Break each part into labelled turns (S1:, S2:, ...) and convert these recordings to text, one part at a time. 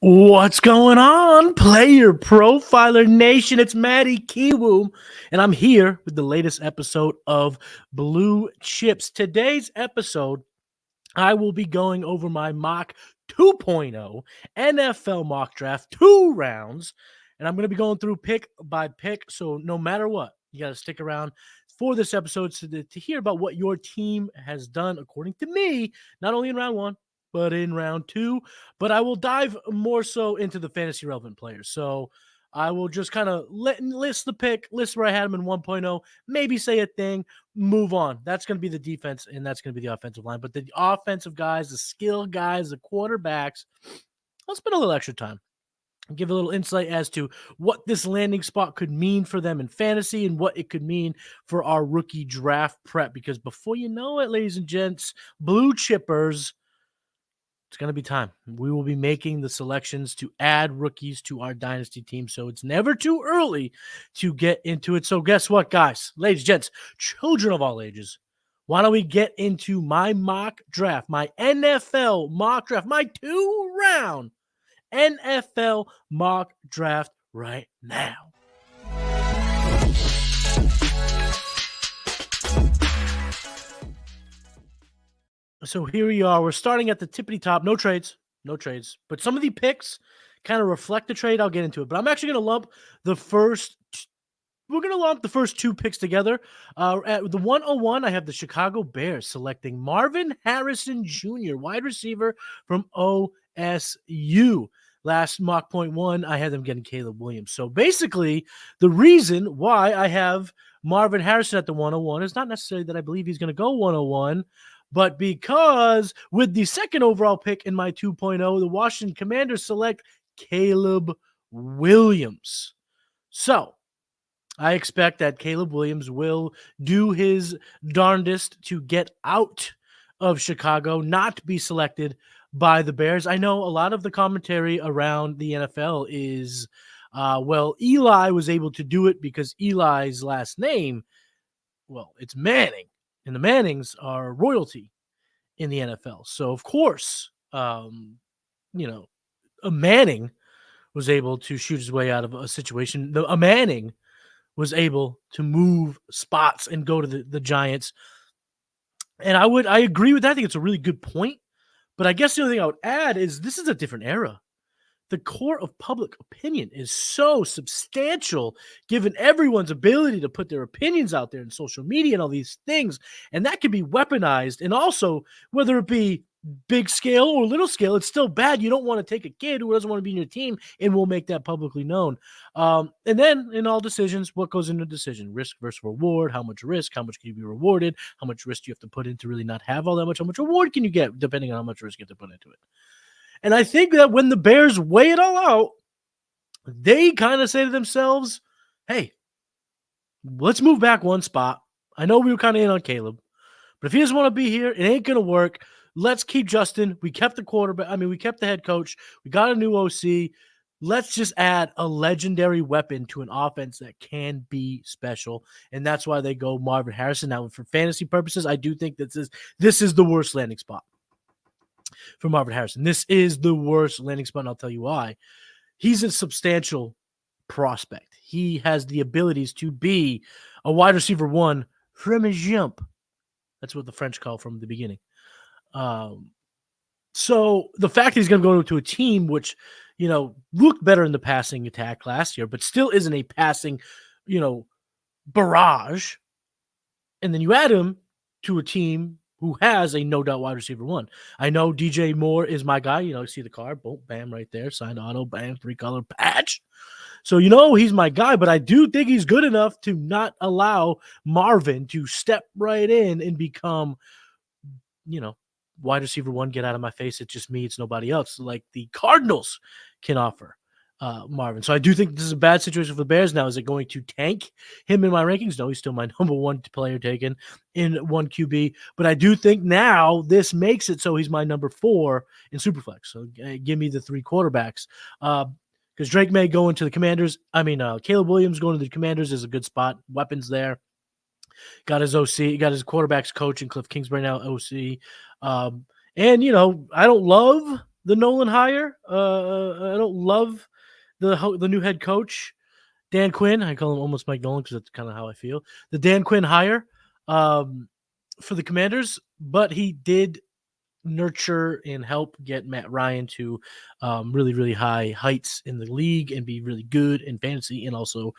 S1: What's going on, Player Profiler Nation? It's Matty Kiwoom, and I'm here with the latest episode of Blue Chips. Today's episode, I will be going over my mock 2.0 NFL mock draft, 2 rounds, and I'm going to be going through pick by pick, so no matter what, you got to stick around for this episode to hear about what your team has done according to me, not only in round 1, but in round 2. But I will dive more so into the fantasy relevant players. So I will just kind of list where I had them in 1.0, maybe say a thing, move on. That's going to be the defense, and that's going to be the offensive line. But the offensive guys, the skill guys, the quarterbacks, I'll spend a little extra time. Give a little insight as to what this landing spot could mean for them in fantasy and what it could mean for our rookie draft prep. Because before you know it, ladies and gents, blue chippers, it's going to be time. We will be making the selections to add rookies to our Dynasty team, so it's never too early to get into it. So guess what, guys, ladies, gents, children of all ages, why don't we get into my mock draft, my NFL mock draft, my 2-round NFL mock draft right now. So here we are. We're starting at the tippity top. No trades. But some of the picks kind of reflect the trade. I'll get into it. But I'm actually going to lump the first 2 picks together. At the 101, I have the Chicago Bears selecting Marvin Harrison Jr., wide receiver from OSU. Last mock point 1, I had them getting Caleb Williams. So basically, the reason why I have Marvin Harrison at the 101 is not necessarily that I believe he's going to go 101, but because with the second overall pick in my 2.0, the Washington Commanders select Caleb Williams. So I expect that Caleb Williams will do his darndest to get out of Chicago, not be selected by the Bears. I know a lot of the commentary around the NFL is, Eli was able to do it because Eli's last name, it's Manning. And the Mannings are royalty in the NFL. So, of course, a Manning was able to shoot his way out of a situation. A Manning was able to move spots and go to the Giants. And I agree with that. I think it's a really good point. But I guess the other thing I would add is this is a different era. The core of public opinion is so substantial given everyone's ability to put their opinions out there in social media and all these things. And that can be weaponized. And also, whether it be big scale or little scale, it's still bad. You don't want to take a kid who doesn't want to be in your team, and we'll make that publicly known. And then in all decisions, what goes into a decision? Risk versus reward. How much risk? How much can you be rewarded? How much risk do you have to put in to really not have all that much? How much reward can you get depending on how much risk you have to put into it? And I think that when the Bears weigh it all out, they kind of say to themselves, hey, let's move back one spot. I know we were kind of in on Caleb, but if he doesn't want to be here, it ain't going to work. Let's keep Justin. We kept the quarterback. We kept the head coach. We got a new OC. Let's just add a legendary weapon to an offense that can be special. And that's why they go Marvin Harrison. Now, for fantasy purposes, I do think that this is the worst landing spot for Marvin Harrison. This is the worst landing spot, and I'll tell you why. He's a substantial prospect. He has the abilities to be a wide receiver 1 from a jump. That's what the French call from the beginning. So the fact that he's going to go to a team which, looked better in the passing attack last year, but still isn't a passing, barrage. And then you add him to a team who has a no-doubt wide receiver 1. I know DJ Moore is my guy. You see the card, boom, bam, right there, signed auto, bam, 3-color patch. So he's my guy, but I do think he's good enough to not allow Marvin to step right in and become, wide receiver 1, get out of my face. It's just me. It's nobody else. Like the Cardinals can offer Marvin. So I do think this is a bad situation for the Bears. Now, is it going to tank him in my rankings? No, he's still my number 1 player taken in 1 QB. But I do think now this makes it so he's my number 4 in Superflex. So give me the 3 quarterbacks. because Drake Maye going to the Commanders. Caleb Williams going to the Commanders is a good spot. Weapons there. Got his OC, got his quarterback's coach and Cliff Kingsbury now OC. And I don't love the Nolan hire. I don't love the new head coach, Dan Quinn. I call him almost Mike Nolan because that's kind of how I feel. The Dan Quinn hire for the Commanders, but he did nurture and help get Matt Ryan to really, really high heights in the league and be really good in fantasy and also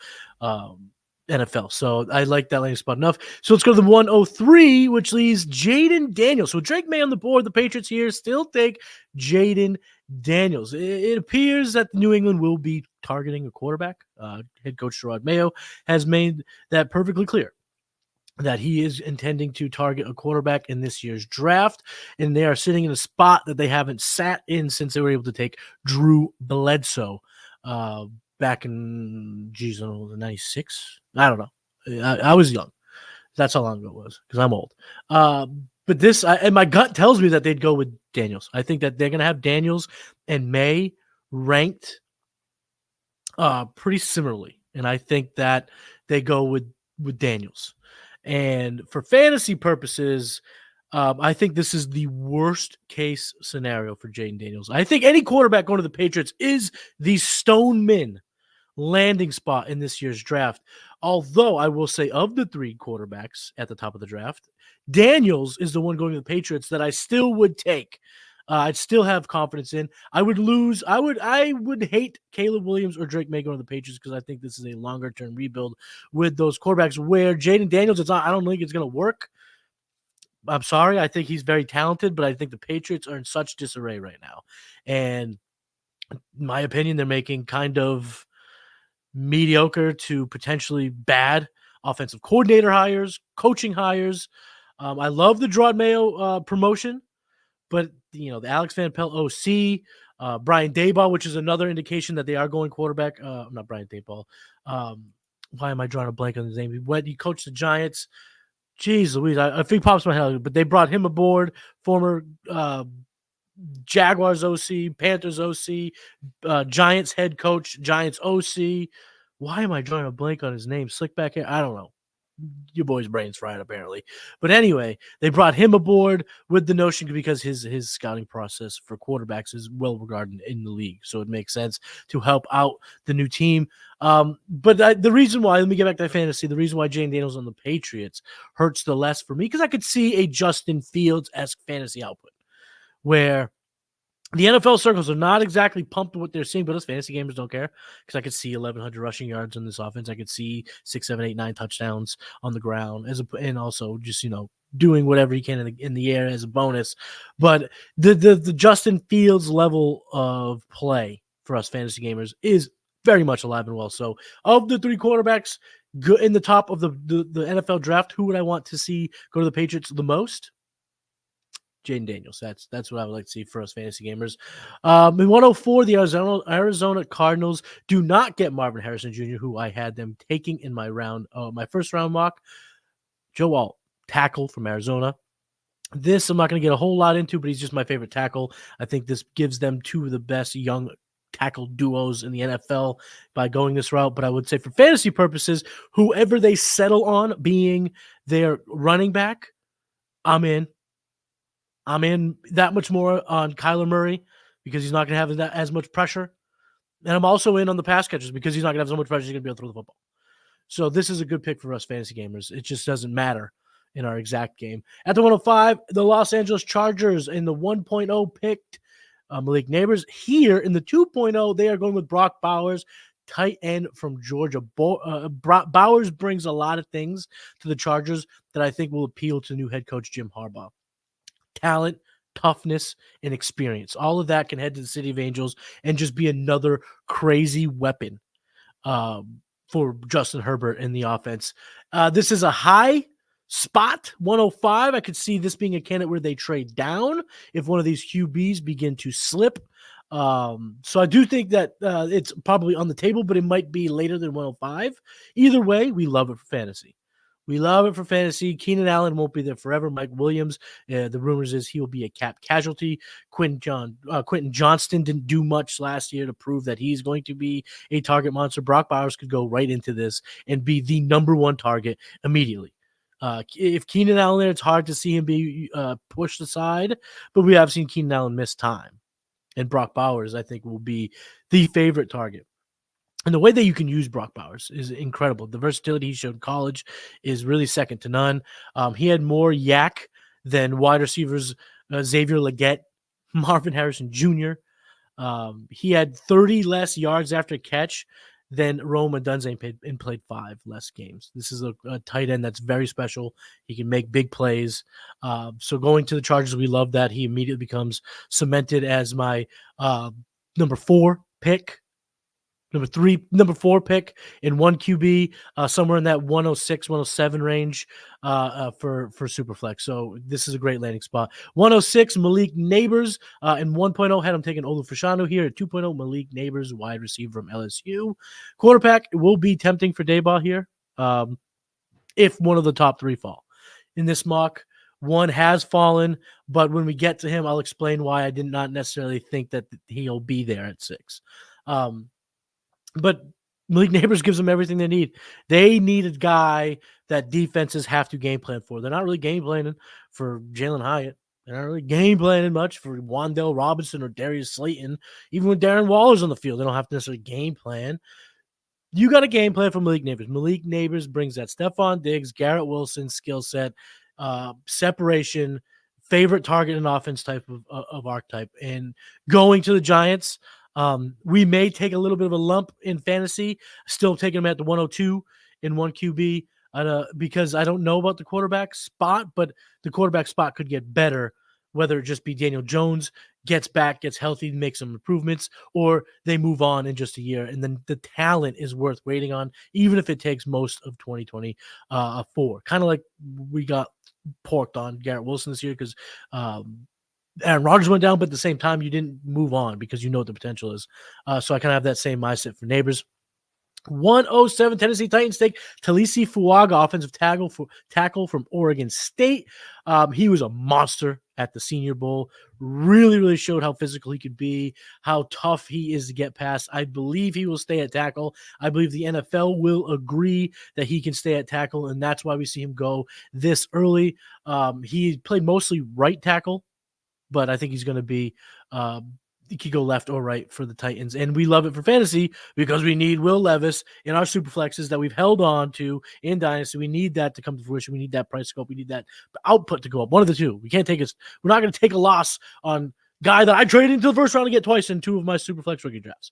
S1: NFL. So I like that landing spot enough. So let's go to the 103, which leaves Jayden Daniels. So Drake Maye on the board. The Patriots here still take Jayden Daniels. It appears that New England will be targeting a quarterback. Head coach Gerard Mayo has made that perfectly clear, that he is intending to target a quarterback in this year's draft, and they are sitting in a spot that they haven't sat in since they were able to take Drew Bledsoe back in, 96? I don't know. I was young. That's how long ago it was, because I'm old. But this, and my gut tells me that they'd go with Daniels. I think that they're going to have Daniels and Maye ranked pretty similarly, and I think that they go with Daniels. And for fantasy purposes, I think this is the worst case scenario for Jayden Daniels. I think any quarterback going to the Patriots is the Stoneman landing spot in this year's draft. Although I will say, of the three quarterbacks at the top of the draft, Daniels is the one going to the Patriots that I still would take. I'd still have confidence in. I would hate Caleb Williams or Drake Maye going to the Patriots because I think this is a longer term rebuild with those quarterbacks. Where Jayden Daniels, I don't think it's going to work. I'm sorry. I think he's very talented, but I think the Patriots are in such disarray right now. And in my opinion, they're making kind of mediocre to potentially bad offensive coordinator hires, coaching hires. I love the Gerard Mayo promotion, but the Alex Van Pelt OC, Brian Daboll, which is another indication that they are going quarterback. Not Brian Daboll. Why am I drawing a blank on his name? He coached the Giants. Jeez Louise, I think pops my head, but they brought him aboard, former Jaguars OC, Panthers OC, Giants head coach, Giants OC. Why am I drawing a blank on his name? Slick back here? I don't know. Your boy's brain's fried, apparently. But anyway, they brought him aboard with the notion because his scouting process for quarterbacks is well regarded in the league. So it makes sense to help out the new team. But the reason why, let me get back to fantasy, the reason why Jayden Daniels on the Patriots hurts the less for me, because I could see a Justin Fields-esque fantasy output where the NFL circles are not exactly pumped with what they're seeing, but us fantasy gamers don't care, because I could see 1,100 rushing yards in this offense. I could see 6, 7, 8, 9 touchdowns on the ground, and also just doing whatever he can in the air as a bonus. But the Justin Fields level of play for us fantasy gamers is very much alive and well. So of the three quarterbacks in the top of the NFL draft, who would I want to see go to the Patriots the most? Jayden Daniels. That's what I would like to see for us fantasy gamers. In 104, the Arizona Cardinals do not get Marvin Harrison Jr., who I had them taking in my first round mock. Joe Alt, tackle from Arizona. This I'm not going to get a whole lot into, but he's just my favorite tackle. I think this gives them two of the best young tackle duos in the NFL by going this route. But I would say for fantasy purposes, whoever they settle on being their running back, I'm in that much more on Kyler Murray because he's not going to have that as much pressure. And I'm also in on the pass catchers because he's not going to have so much pressure he's going to be able to throw the football. So this is a good pick for us fantasy gamers. It just doesn't matter in our exact game. At the 105, the Los Angeles Chargers in the 1.0 picked Malik Nabers. Here in the 2.0, they are going with Brock Bowers, tight end from Georgia. Bowers brings a lot of things to the Chargers that I think will appeal to new head coach Jim Harbaugh. Talent, toughness, and experience. All of that can head to the City of Angels and just be another crazy weapon for Justin Herbert in the offense. This is a high spot, 105. I could see this being a candidate where they trade down if one of these QBs begin to slip. So I do think that it's probably on the table, but it might be later than 105. Either way, we love it for fantasy. We love it for fantasy. Keenan Allen won't be there forever. Mike Williams, the rumors is he will be a cap casualty. Quentin Johnston didn't do much last year to prove that he's going to be a target monster. Brock Bowers could go right into this and be the number one target immediately. If Keenan Allen there, it's hard to see him be pushed aside, but we have seen Keenan Allen miss time. And Brock Bowers, I think, will be the favorite target. And the way that you can use Brock Bowers is incredible. The versatility he showed in college is really second to none. He had more yak than wide receivers Xavier Legette, Marvin Harrison Jr. He had 30 less yards after catch than Rome Odunze and played 5 less games. This is a tight end that's very special. He can make big plays. So going to the Chargers, we love that. He immediately becomes cemented as my number 4 pick. Number 4 pick in 1 QB, somewhere in that 106, 107 range for Superflex. So this is a great landing spot. 106, Malik Nabers, and 1.0 had him taking Olu Fashanu here. At 2.0, Malik Nabers, wide receiver from LSU. Quarterback will be tempting for Dayball here if one of the top 3 fall. In this mock, one has fallen, but when we get to him, I'll explain why I did not necessarily think that he'll be there at 6. But Malik Nabers gives them everything they need. They need a guy that defenses have to game plan for. They're not really game planning for Jalen Hyatt. They're not really game planning much for Wan'Dale Robinson or Darius Slayton. Even when Darren Waller's on the field, they don't have to necessarily game plan. You got a game plan for Malik Nabers. Malik Nabers brings that Stephon Diggs, Garrett Wilson skill set, separation, favorite target and offense type of archetype. And going to the Giants, we may take a little bit of a lump in fantasy, still taking him at the 102 in 1 QB because I don't know about the quarterback spot, but the quarterback spot could get better, whether it just be Daniel Jones gets back, gets healthy, makes some improvements, or they move on in just a year. And then the talent is worth waiting on, even if it takes most of 2024. Kind of like we got porked on Garrett Wilson this year because Aaron Rodgers went down, but at the same time, you didn't move on because you know what the potential is. So I kind of have that same mindset for Nabers. 107 Tennessee Titans take Talisi Fuaga, offensive tackle from Oregon State. He was a monster at the Senior Bowl. Really showed how physical he could be, how tough he is to get past. I believe he will stay at tackle. I believe the NFL will agree that he can stay at tackle, and that's why we see him go this early. He played mostly right tackle, but I think he's going to be he could go left or right for the Titans. And we love it for fantasy because we need Will Levis in our super flexes that we've held on to in Dynasty. We need that to come to fruition. We need that price scope. We need that output to go up. One of the two. We can't take we're not going to take a loss on guy that I traded into the first round to get twice in 2 of my super flex rookie drafts.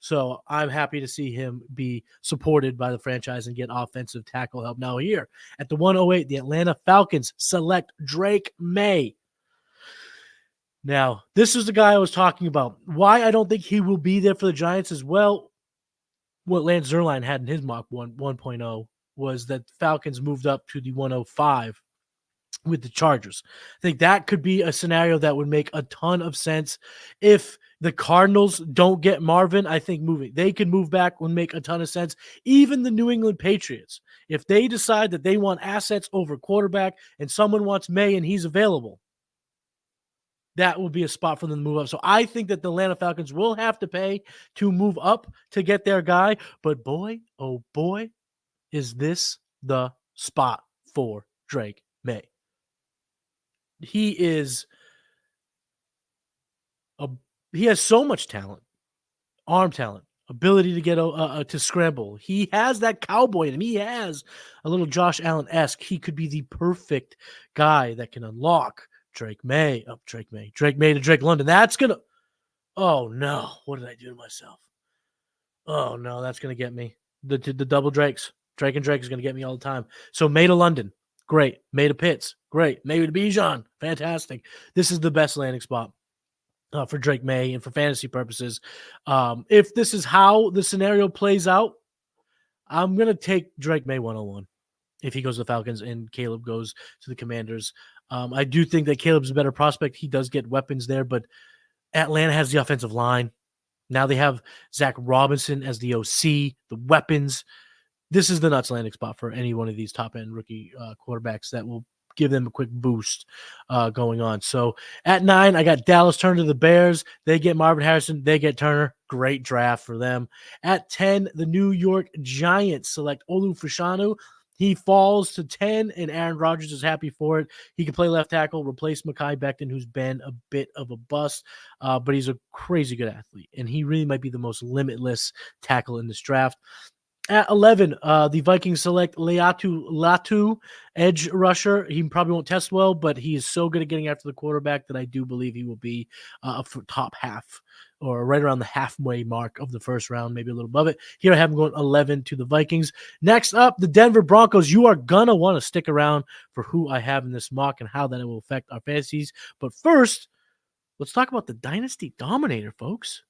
S1: So I'm happy to see him be supported by the franchise and get offensive tackle help. Now here at the 108, the Atlanta Falcons select Drake Maye. Now, this is the guy I was talking about. Why I don't think he will be there for the Giants as well. What Lance Zierlein had in his mock 1.0 was that Falcons moved up to the 105 with the Chargers. I think that could be a scenario that would make a ton of sense. If the Cardinals don't get Marvin, I think they could move back would make a ton of sense. Even the New England Patriots, if they decide that they want assets over quarterback and someone wants Maye and he's available, that will be a spot for them to move up. So I think that the Atlanta Falcons will have to pay to move up to get their guy. But boy, oh boy, is this the spot for Drake Maye. He has so much talent, arm talent, ability to get to scramble. He has that cowboy in him. He has a little Josh Allen-esque. He could be the perfect guy that can unlock Drake Maye to Drake London. That's going to, oh no, what did I do to myself? Oh no, that's going to get me. The double Drakes. Drake and Drake is going to get me all the time. So Maye to London, great. Maye to Pitts, great. Maye to Bijan, fantastic. This is the best landing spot for Drake Maye and for fantasy purposes. If this is how the scenario plays out, I'm going to take Drake Maye 101 if he goes to the Falcons and Caleb goes to the Commanders. I do think that Caleb's a better prospect. He does get weapons there, but Atlanta has the offensive line. Now they have Zach Robinson as the OC, the weapons. this is the nuts landing spot for any one of these top-end rookie quarterbacks that will give them a quick boost going on. So at 9, I got Dallas Turner to the Bears. They get Marvin Harrison. They get Turner. Great draft for them. At 10, the New York Giants select Olu Fashanu. He falls to 10, and Aaron Rodgers is happy for it. He can play left tackle, replace Mekhi Becton, who's been a bit of a bust, but he's a crazy good athlete, and he really might be the most limitless tackle in this draft. At 11, the Vikings select Latu, edge rusher. He probably won't test well, but he is so good at getting after the quarterback that I do believe he will be up for top half or right around the halfway mark of the first round, maybe a little above it. Here I have him going 11 to the Vikings. Next up, the Denver Broncos. You are going to want to stick around for who I have in this mock and how that will affect our fantasies. But first, let's talk about the Dynasty Dominator, folks.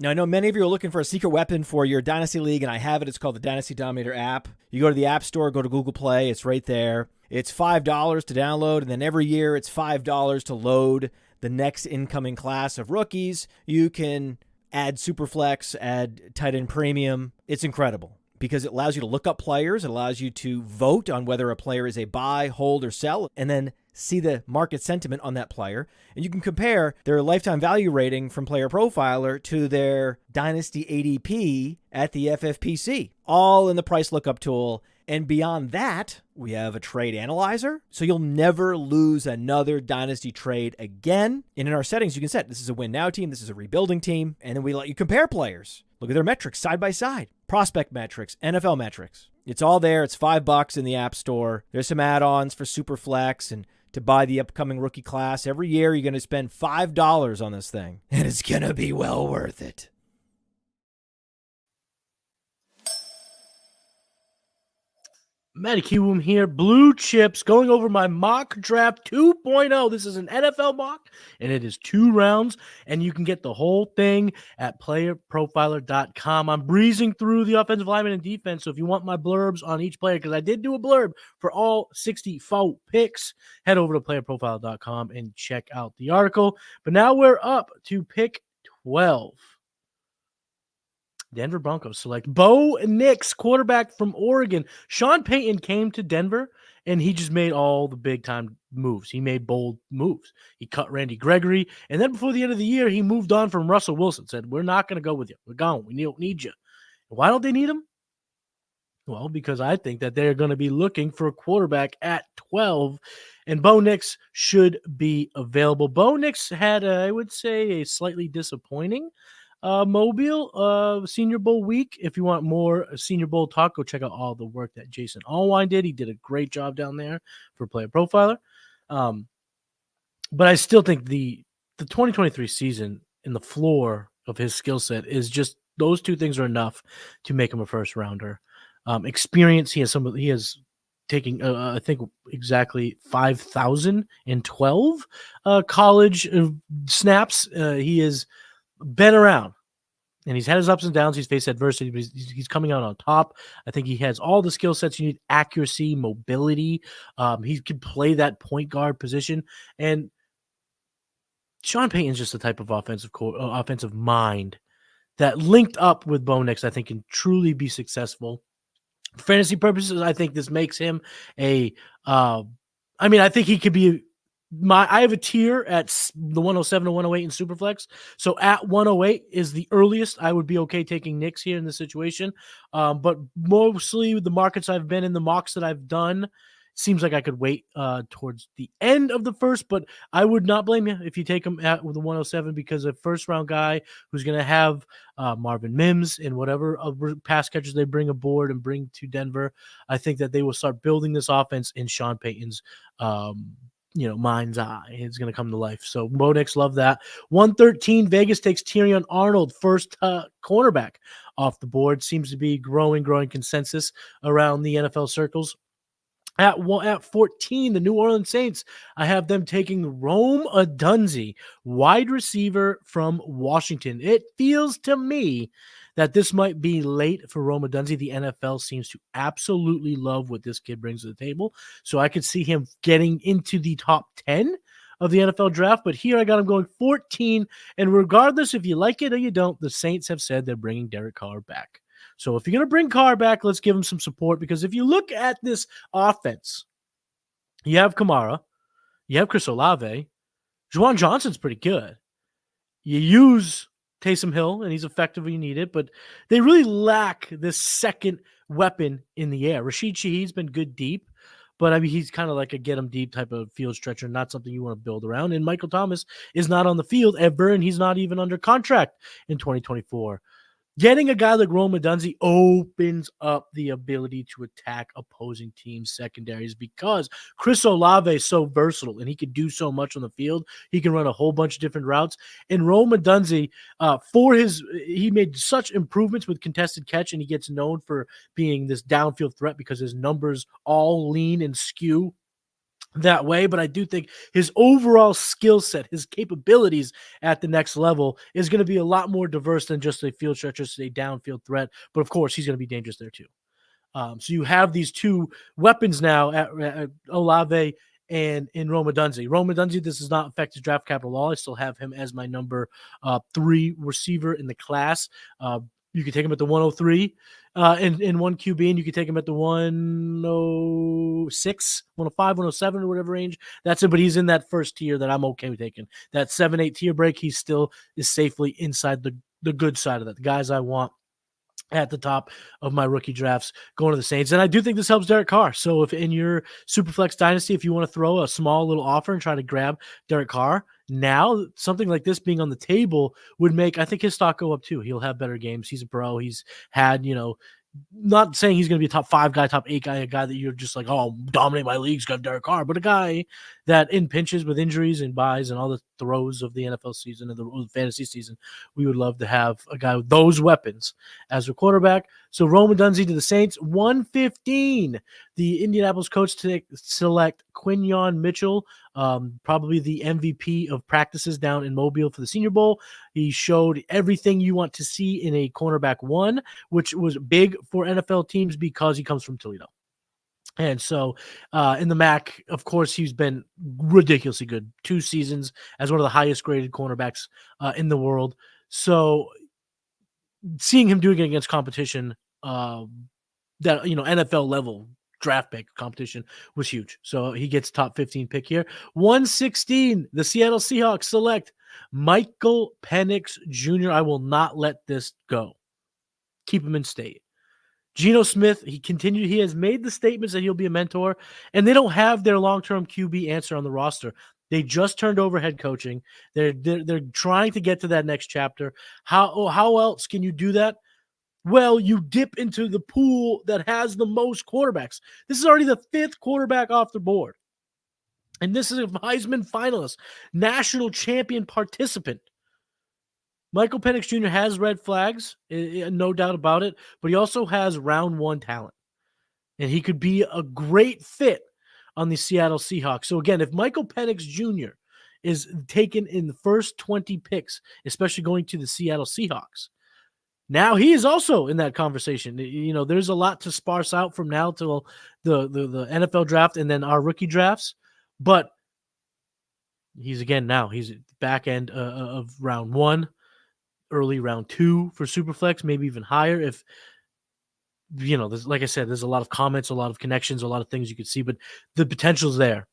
S2: Now, I know many of you are looking for a secret weapon for your Dynasty League, and I have it. It's called the Dynasty Dominator app. You go to the App Store, go to Google Play. It's right there. It's $5 to download, and then every year it's $5 to load the next incoming class of rookies. You can add Superflex, add tight end premium. It's incredible because it allows you to look up players. It allows you to vote on whether a player is a buy, hold, or sell, and then see the market sentiment on that player. And you can compare their lifetime value rating from Player Profiler to their Dynasty ADP at the FFPC, all in the price lookup tool. And beyond that, we have a trade analyzer, so you'll never lose another Dynasty trade again. And in our settings, you can set this is a win now team, this is a rebuilding team, and then we let you compare players. Look at their metrics side by side, prospect metrics, NFL metrics. It's all there. It's $5 in the App Store. There's some add-ons for Superflex and to buy the upcoming rookie class. Every year, you're going to spend $5 on this thing, and it's going to be well worth it.
S1: Matty Kiwoom here, Blue Chips, going over my mock draft 2.0. This is an NFL mock, and it is 2 rounds, and you can get the whole thing at playerprofiler.com. I'm breezing through the offensive lineman and defense, so if you want my blurbs on each player, because I did do a blurb for all 64 picks, head over to playerprofiler.com and check out the article. But now we're up to pick 12. Denver Broncos select Bo Nix, quarterback from Oregon. Sean Payton came to Denver, and he just made all the big-time moves. He made bold moves. He cut Randy Gregory, and then before the end of the year, he moved on from Russell Wilson, said, we're not going to go with you. We're gone. We don't need you. Why don't they need him? Well, because I think that they're going to be looking for a quarterback at 12, and Bo Nix should be available. Bo Nix had, I would say, a slightly disappointing Mobile Senior Bowl week. If you want more Senior Bowl talk, go check out all the work that Jason Allwine did. He did a great job down there for Player Profiler. But I still think the 2023 season and the floor of his skill set is just those two things are enough to make him a first rounder. Experience, he has taking I think exactly 5,012 college snaps. He has been around, and he's had his ups and downs. He's faced adversity, but he's coming out on top. I think he has all the skill sets you need: accuracy, mobility. He can play that point guard position. And Sean Payton's just the type of offensive mind that, linked up with Bo Nix, I think can truly be successful. For fantasy purposes, I think this makes him I think he could be. I have a tier at the 107 to 108 in Superflex. So at 108 is the earliest I would be okay taking Knicks here in this situation. But mostly with the markets I've been in, the mocks that I've done, seems like I could wait towards the end of the first, but I would not blame you if you take him at with the 107, because a first round guy who's going to have Marvin Mims and whatever pass catchers they bring aboard and bring to Denver, I think that they will start building this offense in Sean Payton's mind's eye. It's going to come to life. So Bo Nix, love that. 113, Vegas takes Tyrion Arnold, first cornerback off the board. Seems to be growing consensus around the NFL circles. At 14, the New Orleans Saints, I have them taking Rome Odunze, wide receiver from Washington. It feels to me that this might be late for Rome Odunze. The NFL seems to absolutely love what this kid brings to the table. So I could see him getting into the top 10 of the NFL draft, but here I got him going 14. And regardless if you like it or you don't, the Saints have said they're bringing Derek Carr back. So if you're going to bring Carr back, let's give him some support, because if you look at this offense, you have Kamara, you have Chris Olave, Juwan Johnson's pretty good. You use Taysom Hill, and he's effective when you need it, but they really lack this second weapon in the air. Rashid Shaheed's been good deep, but I mean, he's kind of like a get him deep type of field stretcher, not something you want to build around. And Michael Thomas is not on the field ever, and he's not even under contract in 2024. Getting a guy like Rome Odunze opens up the ability to attack opposing teams' secondaries, because Chris Olave is so versatile and he can do so much on the field. He can run a whole bunch of different routes. And Rome Odunze, he made such improvements with contested catch, and he gets known for being this downfield threat because his numbers all lean and skew that way. But I do think his overall skill set, his capabilities at the next level is going to be a lot more diverse than just a field stretcher, a downfield threat. But of course, he's going to be dangerous there too. So you have these two weapons now at Olave and in Rome Odunze. Rome Odunze, this does not affect his draft capital at all. I still have him as my number 3 receiver in the class. You can take him at the 103 in one QB, and you can take him at the 106, 105, 107, or whatever range. That's it, but he's in that first tier that I'm okay with taking. That 7-8 tier break, he still is safely inside the good side of that. The guys I want at the top of my rookie drafts going to the Saints. And I do think this helps Derek Carr. So if in your Superflex Dynasty, if you want to throw a small little offer and try to grab Derek Carr, now something like this being on the table would make, I think, his stock go up too. He'll have better games. He's a pro. He's had, not saying he's going to be a top 5 guy, top 8 guy, a guy that you're just like, oh, dominate my league's got Derek Carr, but a guy that in pinches with injuries and buys and all the throws of the NFL season and the fantasy season, we would love to have a guy with those weapons as a quarterback. So Rome Odunze to the Saints, 115. The Indianapolis coach to select Quinyon Mitchell, probably the MVP of practices down in Mobile for the Senior Bowl. He showed everything you want to see in a cornerback 1, which was big for NFL teams because he comes from Toledo. And so in the MAC, of course, he's been ridiculously good. 2 seasons as one of the highest graded cornerbacks in the world. So seeing him doing it against competition that, NFL level draft pick competition was huge. So he gets top 15 pick here. 116, the Seattle Seahawks select Michael Penix Jr. I will not let this go. Keep him in state. Geno Smith, he has made the statements that he'll be a mentor, and they don't have their long-term QB answer on the roster. They just turned over head coaching. They're trying to get to that next chapter. How else can you do that? Well, you dip into the pool that has the most quarterbacks. This is already the 5th quarterback off the board. And this is a Heisman finalist, national champion participant. Michael Penix Jr. has red flags, no doubt about it, but he also has round 1 talent. And he could be a great fit on the Seattle Seahawks. So again, if Michael Penix Jr. is taken in the first 20 picks, especially going to the Seattle Seahawks, now he is also in that conversation. There's a lot to sparse out from now till the NFL draft and then our rookie drafts, but he's back end of round 1. Early round 2 for Superflex, maybe even higher. If like I said, there's a lot of comments, a lot of connections, a lot of things you could see, but the potential's there,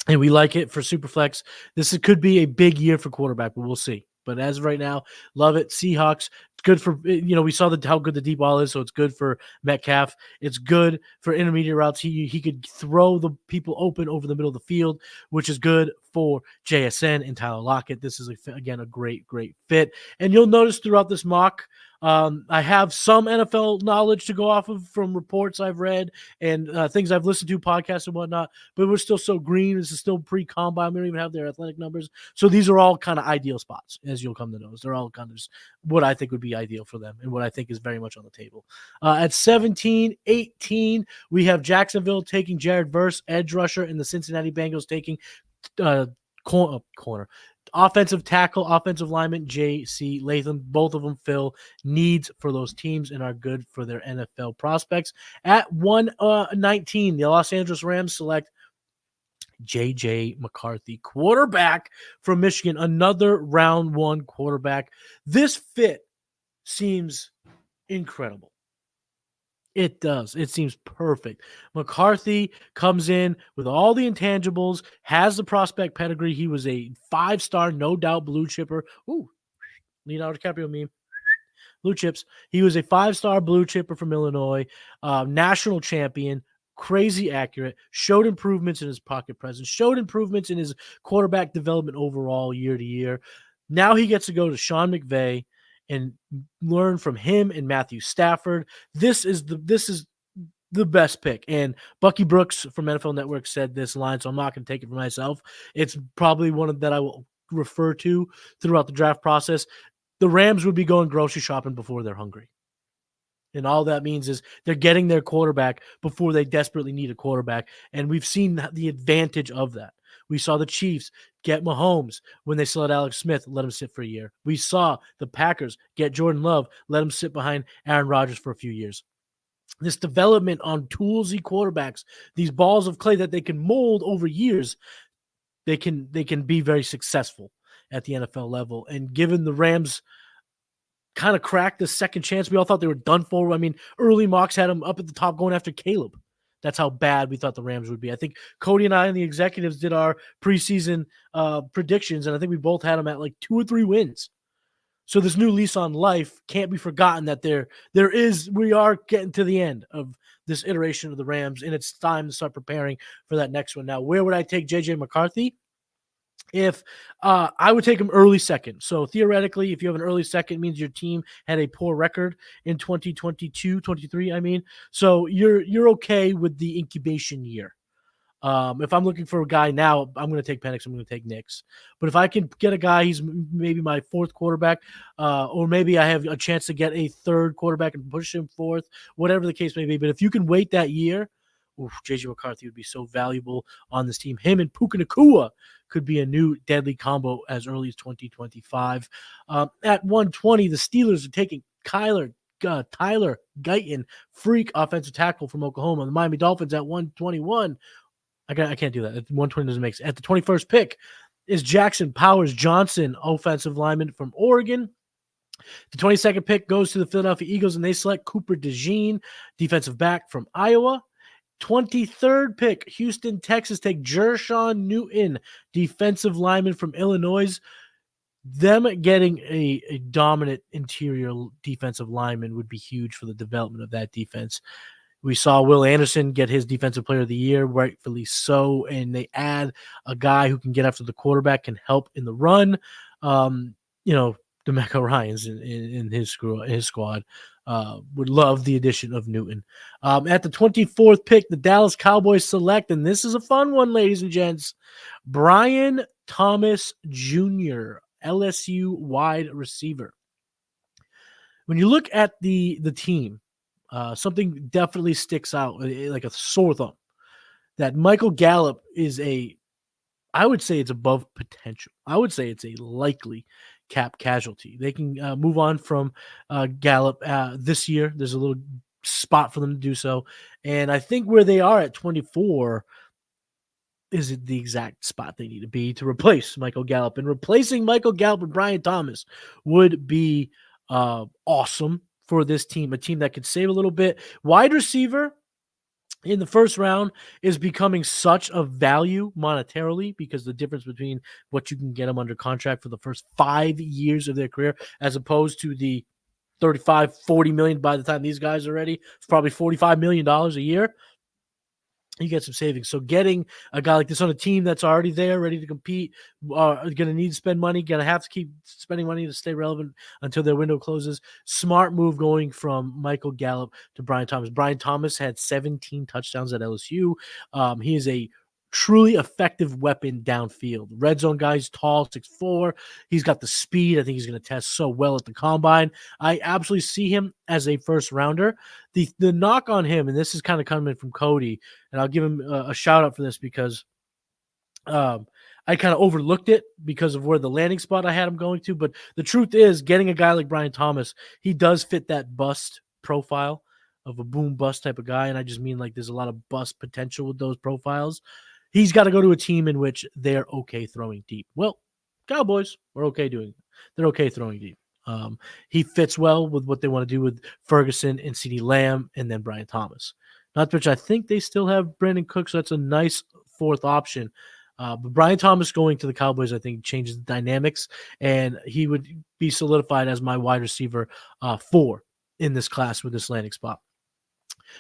S1: and we like it for Superflex. This could be a big year for quarterback, but we'll see. But as of right now, love it. Seahawks, it's good for, we saw how good the deep ball is, so it's good for Metcalf. It's good for intermediate routes. He could throw the people open over the middle of the field, which is good for JSN and Tyler Lockett. This is, again, a great, great fit. And you'll notice throughout this mock, I have some NFL knowledge to go off of from reports I've read and things I've listened to, podcasts and whatnot, but we're still so green. This is still pre-combine. We don't even have their athletic numbers. So these are all kind of ideal spots, as you'll come to know. They're all kind of what I think would be ideal for them and what I think is very much on the table. At 17-18, we have Jacksonville taking Jared Verse, edge rusher, and the Cincinnati Bengals taking corner. Offensive tackle, offensive lineman, J.C. Latham. Both of them fill needs for those teams and are good for their NFL prospects. At 119, the Los Angeles Rams select J.J. McCarthy, quarterback from Michigan, another round 1 quarterback. This fit seems incredible. It does. It seems perfect. McCarthy comes in with all the intangibles, has the prospect pedigree. He was a 5-star, no doubt, blue chipper. Ooh, Leonardo DiCaprio meme. Blue chips. He was a 5-star blue chipper from Illinois, national champion, crazy accurate, showed improvements in his pocket presence, showed improvements in his quarterback development overall year to year. Now he gets to go to Sean McVay and learn from him and Matthew Stafford. This is the best pick. And Bucky Brooks from NFL Network said this line, so I'm not going to take it for myself. It's probably one that I will refer to throughout the draft process. The Rams would be going grocery shopping before they're hungry. And all that means is they're getting their quarterback before they desperately need a quarterback. And we've seen the advantage of that. We saw the Chiefs get Mahomes when they still had Alex Smith, let him sit for a year. We saw the Packers get Jordan Love, let him sit behind Aaron Rodgers for a few years. This development on toolsy quarterbacks, these balls of clay that they can mold over years, they can be very successful at the NFL level. And given the Rams kind of cracked the second chance, we all thought they were done for. I mean, early mocks had them up at the top going after Caleb. That's how bad we thought the Rams would be. I think Cody and I and the executives did our preseason predictions, and I think we both had them at like 2 or 3 wins. So this new lease on life can't be forgotten that we are getting to the end of this iteration of the Rams, and it's time to start preparing for that next one. Now, where would I take J.J. McCarthy? If I would take him early second. So theoretically, if you have an early second, it means your team had a poor record in 23, I mean. So you're okay with the incubation year. If I'm looking for a guy now, I'm going to take Penix. I'm going to take Nix. But if I can get a guy, he's maybe my 4th quarterback, or maybe I have a chance to get a 3rd quarterback and push him 4th, whatever the case may be. But if you can wait that year, J.J. McCarthy would be so valuable on this team. Him and Puka Nacua could be a new deadly combo as early as 2025. At 120, the Steelers are taking Tyler Guyton, freak offensive tackle from Oklahoma. The Miami Dolphins at 121. I can't do that. At 120 doesn't make sense. At the 21st pick is Jackson Powers Johnson, offensive lineman from Oregon. The 22nd pick goes to the Philadelphia Eagles, and they select Cooper DeJean, defensive back from Iowa. 23rd pick, Houston, Texas, take Jershawn Newton, defensive lineman from Illinois. Them getting a dominant interior defensive lineman would be huge for the development of that defense. We saw Will Anderson get his Defensive Player of the Year, rightfully so, and they add a guy who can get after the quarterback, can help in the run. DeMeco Ryans in his squad would love the addition of Newton. At the 24th pick, the Dallas Cowboys select, and this is a fun one, ladies and gents, Brian Thomas Jr., LSU wide receiver. When you look at the team, something definitely sticks out like a sore thumb. That Michael Gallup is I would say it's above potential. I would say it's a likely cap casualty. They can move on from Gallup this year. There's a little spot for them to do so. And I think where they are at 24 is the exact spot they need to be to replace Michael Gallup. And replacing Michael Gallup and Brian Thomas would be awesome for this team, a team that could save a little bit. Wide receiver in the first round is becoming such a value monetarily because the difference between what you can get them under contract for the first 5 years of their career as opposed to the 35, 40 million by the time these guys are ready, it's probably $45 million a year. You get some savings. So getting a guy like this on a team that's already there, ready to compete, are going to need to spend money, going to have to keep spending money to stay relevant until their window closes. Smart move going from Michael Gallup to Brian Thomas. Brian Thomas had 17 touchdowns at LSU. He is a truly effective weapon downfield. Red zone guy, he's tall, 6'4". He's got the speed. I think he's going to test so well at the combine. I absolutely see him as a first rounder. The knock on him, and this is kind of coming from Cody, and I'll give him a shout out for this because I kind of overlooked it because of where the landing spot I had him going to. But the truth is, getting a guy like Brian Thomas, he does fit that bust profile of a boom bust type of guy. And I just mean like there's a lot of bust potential with those profiles. he's got to go to a team in which they're okay throwing deep. Well, Cowboys are okay doing it. They're okay throwing deep. He fits well with what they want to do with Ferguson and CeeDee Lamb and then Brian Thomas. Not which I think they still have Brandon Cooks, so that's a nice fourth option. But Brian Thomas going to the Cowboys, I think, changes the dynamics, and he would be solidified as my wide receiver 4 in this class with this landing spot.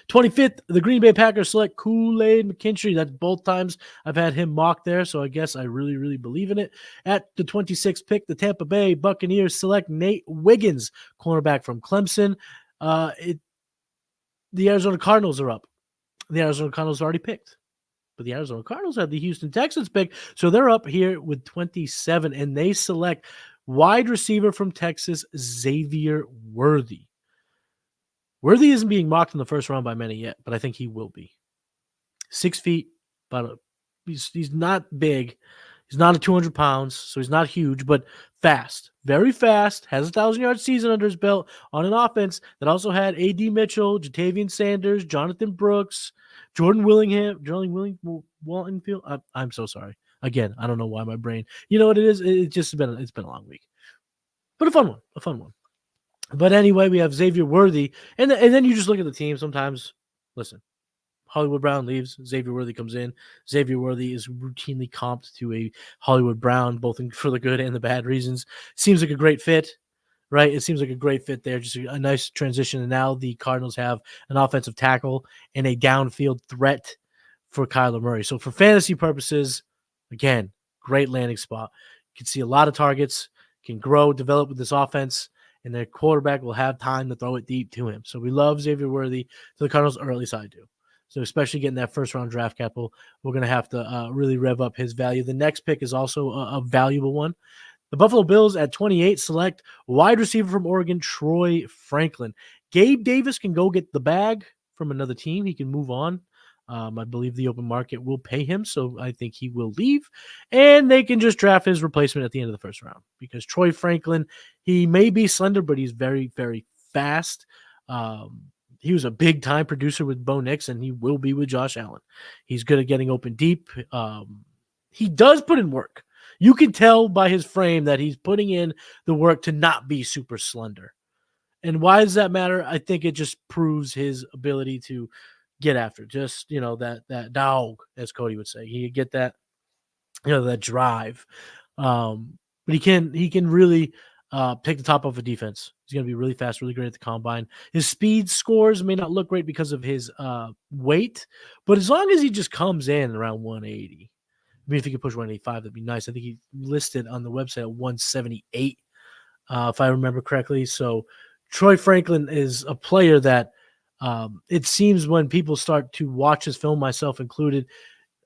S1: 25th, the Green Bay Packers select Kool-Aid McKinstry. That's both times I've had him mocked there, so I guess I really, really believe in it. At the 26th pick, the Tampa Bay Buccaneers select Nate Wiggins, cornerback from Clemson. The Arizona Cardinals are up. The Arizona Cardinals already picked, but the Arizona Cardinals have the Houston Texans pick, so they're up here with 27, and they select wide receiver from Texas, Xavier Worthy. Worthy isn't being mocked in the first round by many yet, but I think he will be. 6 feet, but he's not big. He's not a 200 pounds, so he's not huge, but fast. Very fast. Has a 1,000-yard season under his belt on an offense that also had A.D. Mitchell, Jatavian Sanders, Jonathan Brooks, Jordan Willingham, Waltonfield. I'm so sorry. Again, I don't know why my brain. You know what it is? It's been a long week. But a fun one. But anyway, we have Xavier Worthy, and then you just look at the team. Sometimes, listen, Hollywood Brown leaves, Xavier Worthy comes in. Xavier Worthy is routinely comped to a Hollywood Brown, both for the good and the bad reasons. Seems like a great fit, right? It seems like a great fit there. Just a nice transition. And now the Cardinals have an offensive tackle and a downfield threat for Kyler Murray. So for fantasy purposes, again, great landing spot. You can see a lot of targets, can grow, develop with this offense, and their quarterback will have time to throw it deep to him. So we love Xavier Worthy to the Cardinals, or at least I do. So especially getting that first-round draft capital, we're going to have to really rev up his value. The next pick is also a valuable one. The Buffalo Bills at 28 select wide receiver from Oregon, Troy Franklin. Gabe Davis can go get the bag from another team. He can move on. I believe the open market will pay him, so I think he will leave. And they can just draft his replacement at the end of the first round because Troy Franklin, he may be slender, but he's very, very fast. He was a big-time producer with Bo Nix, and he will be with Josh Allen. He's good at getting open deep. He does put in work. You can tell by his frame that he's putting in the work to not be super slender. And why does that matter? I think it just proves his ability to get after, just that dog, as Cody would say. He get that, that drive. But he can really pick the top of a defense. He's going to be really fast, really great at the combine. His speed scores may not look great because of his weight, but as long as he just comes in around 180, I mean, if he could push 185, that'd be nice. I think he listed on the website at 178, if I remember correctly. So Troy Franklin is a player that it seems when people start to watch his film, myself included,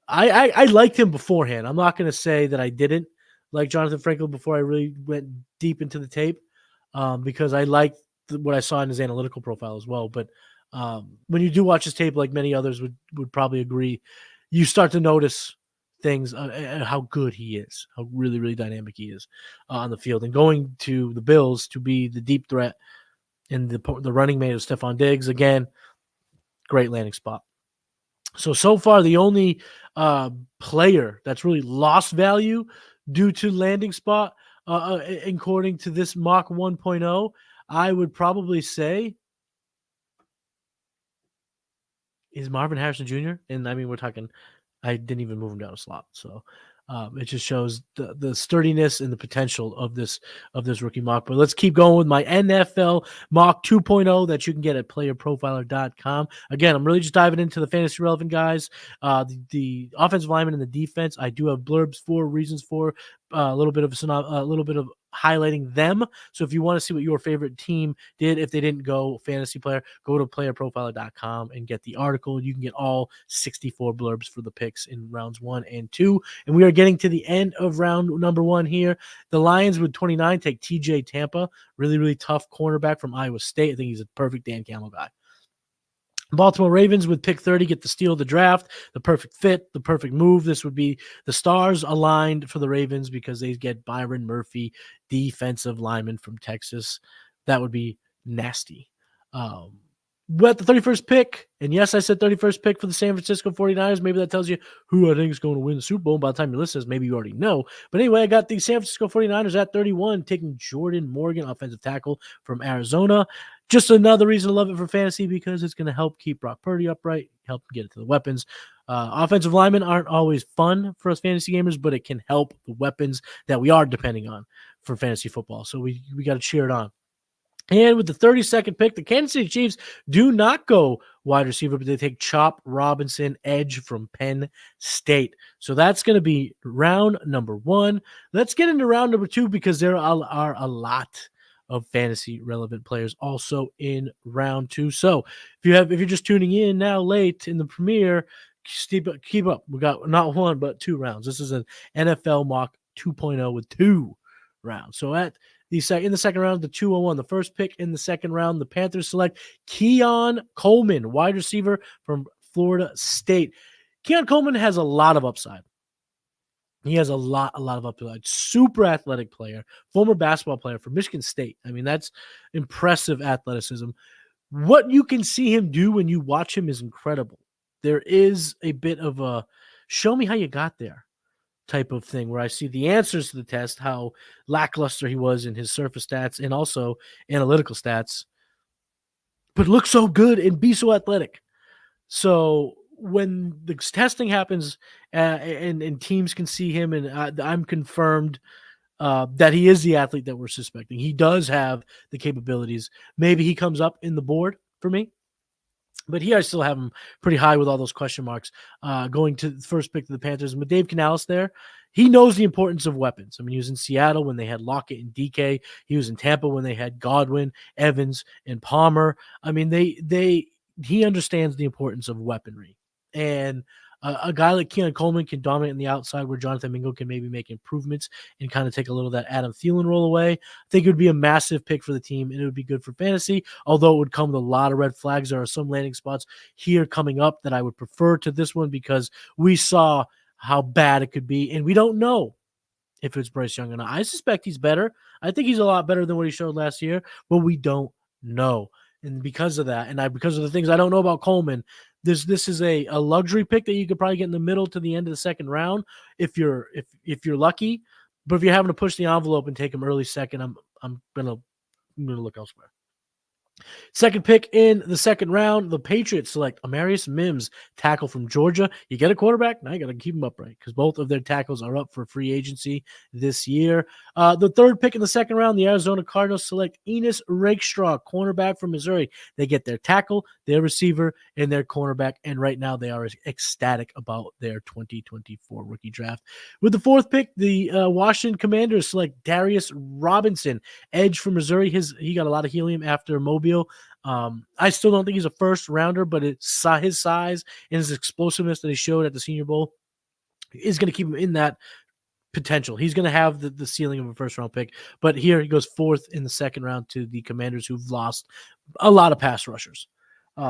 S1: I liked him beforehand. I'm not going to say that I didn't like Jonathan Franklin before I really went deep into the tape because I liked what I saw in his analytical profile as well. But when you do watch his tape, like many others would probably agree, you start to notice things, how good he is, how really, really dynamic he is on the field. And going to the Bills to be the deep threat and the running mate of Stephon Diggs, again, great landing spot. So far, the only player that's really lost value due to landing spot, according to this mock 1.0, I would probably say is Marvin Harrison Jr. And I mean, we're talking, I didn't even move him down a slot. So it just shows the sturdiness and the potential of this rookie mock. But let's keep going with my NFL mock 2.0 that you can get at playerprofiler.com. Again, I'm really just diving into the fantasy relevant guys, the offensive linemen and the defense. I do have blurbs for, reasons for, a little bit of highlighting them. So if you want to see what your favorite team did, if they didn't go fantasy player, go to playerprofiler.com and get the article. You can get all 64 blurbs for the picks in rounds 1 and 2. And we are getting to the end of round number 1 here. The Lions with 29 take TJ Tampa, really, really tough cornerback from Iowa State. I think he's a perfect Dan Campbell guy. Baltimore Ravens with pick 30 get the steal of the draft, the perfect fit, the perfect move. This would be the stars aligned for the Ravens because they get Byron Murphy, defensive lineman from Texas. That would be nasty. But the 31st pick, and yes, I said 31st pick for the San Francisco 49ers. Maybe that tells you who I think is going to win the Super Bowl. By the time you listen to this, maybe you already know. But anyway, I got the San Francisco 49ers at 31, taking Jordan Morgan, offensive tackle from Arizona. Just another reason to love it for fantasy because it's going to help keep Brock Purdy upright, help get it to the weapons. Offensive linemen aren't always fun for us fantasy gamers, but it can help the weapons that we are depending on for fantasy football. So we got to cheer it on. And with the 32nd pick, the Kansas City Chiefs do not go wide receiver, but they take Chop Robinson, edge from Penn State. So that's going to be round number 1. Let's get into round number 2 because there are a lot of fantasy relevant players also in round 2. So if you're just tuning in now late in the premiere, keep up. We got not 1 but 2 rounds. This is an NFL mock 2.0 with 2 rounds. So in the second round, the 201, the first pick in the second round, the Panthers select Keon Coleman, wide receiver from Florida State. Keon Coleman has a lot of upside. He has a lot of upside. Super athletic player, former basketball player for Michigan State. I mean, that's impressive athleticism. What you can see him do when you watch him is incredible. There is a bit of a show me how you got there type of thing where I see the answers to the test, how lackluster he was in his surface stats and also analytical stats, but look so good and be so athletic. So when the testing happens and teams can see him and I'm confirmed that he is the athlete that we're suspecting. He does have the capabilities. Maybe he comes up in the board for me. But here I still have him pretty high with all those question marks going to the first pick to the Panthers. With Dave Canales there, he knows the importance of weapons. I mean, he was in Seattle when they had Lockett and DK. He was in Tampa when they had Godwin, Evans, and Palmer. I mean, he understands the importance of weaponry. And a guy like Keon Coleman can dominate on the outside where Jonathan Mingo can maybe make improvements and kind of take a little of that Adam Thielen role away. I think it would be a massive pick for the team, and it would be good for fantasy, although it would come with a lot of red flags. There are some landing spots here coming up that I would prefer to this one because we saw how bad it could be, and we don't know if it's Bryce Young or not. I suspect he's better. I think he's a lot better than what he showed last year, but we don't know. And because of that, and because of the things I don't know about Coleman, this is a luxury pick that you could probably get in the middle to the end of the second round if you're lucky. But if you're having to push the envelope and take him early second, I'm gonna look elsewhere. Second pick in the second round, the Patriots select Amarius Mims, tackle from Georgia. You get a quarterback, now you got to keep him upright because both of their tackles are up for free agency this year. The third pick in the second round, the Arizona Cardinals select Enos Rakestraw, cornerback from Missouri. They get their tackle, their receiver, and their cornerback, and right now they are ecstatic about their 2024 rookie draft. With the fourth pick, the Washington Commanders select Darius Robinson, edge from Missouri. He got a lot of helium after Mobile. I still don't think he's a first rounder, but it's his size and his explosiveness that he showed at the Senior Bowl is going to keep him in that potential. He's going to have the ceiling of a first round pick, but here he goes fourth in the second round to the Commanders, who've lost a lot of pass rushers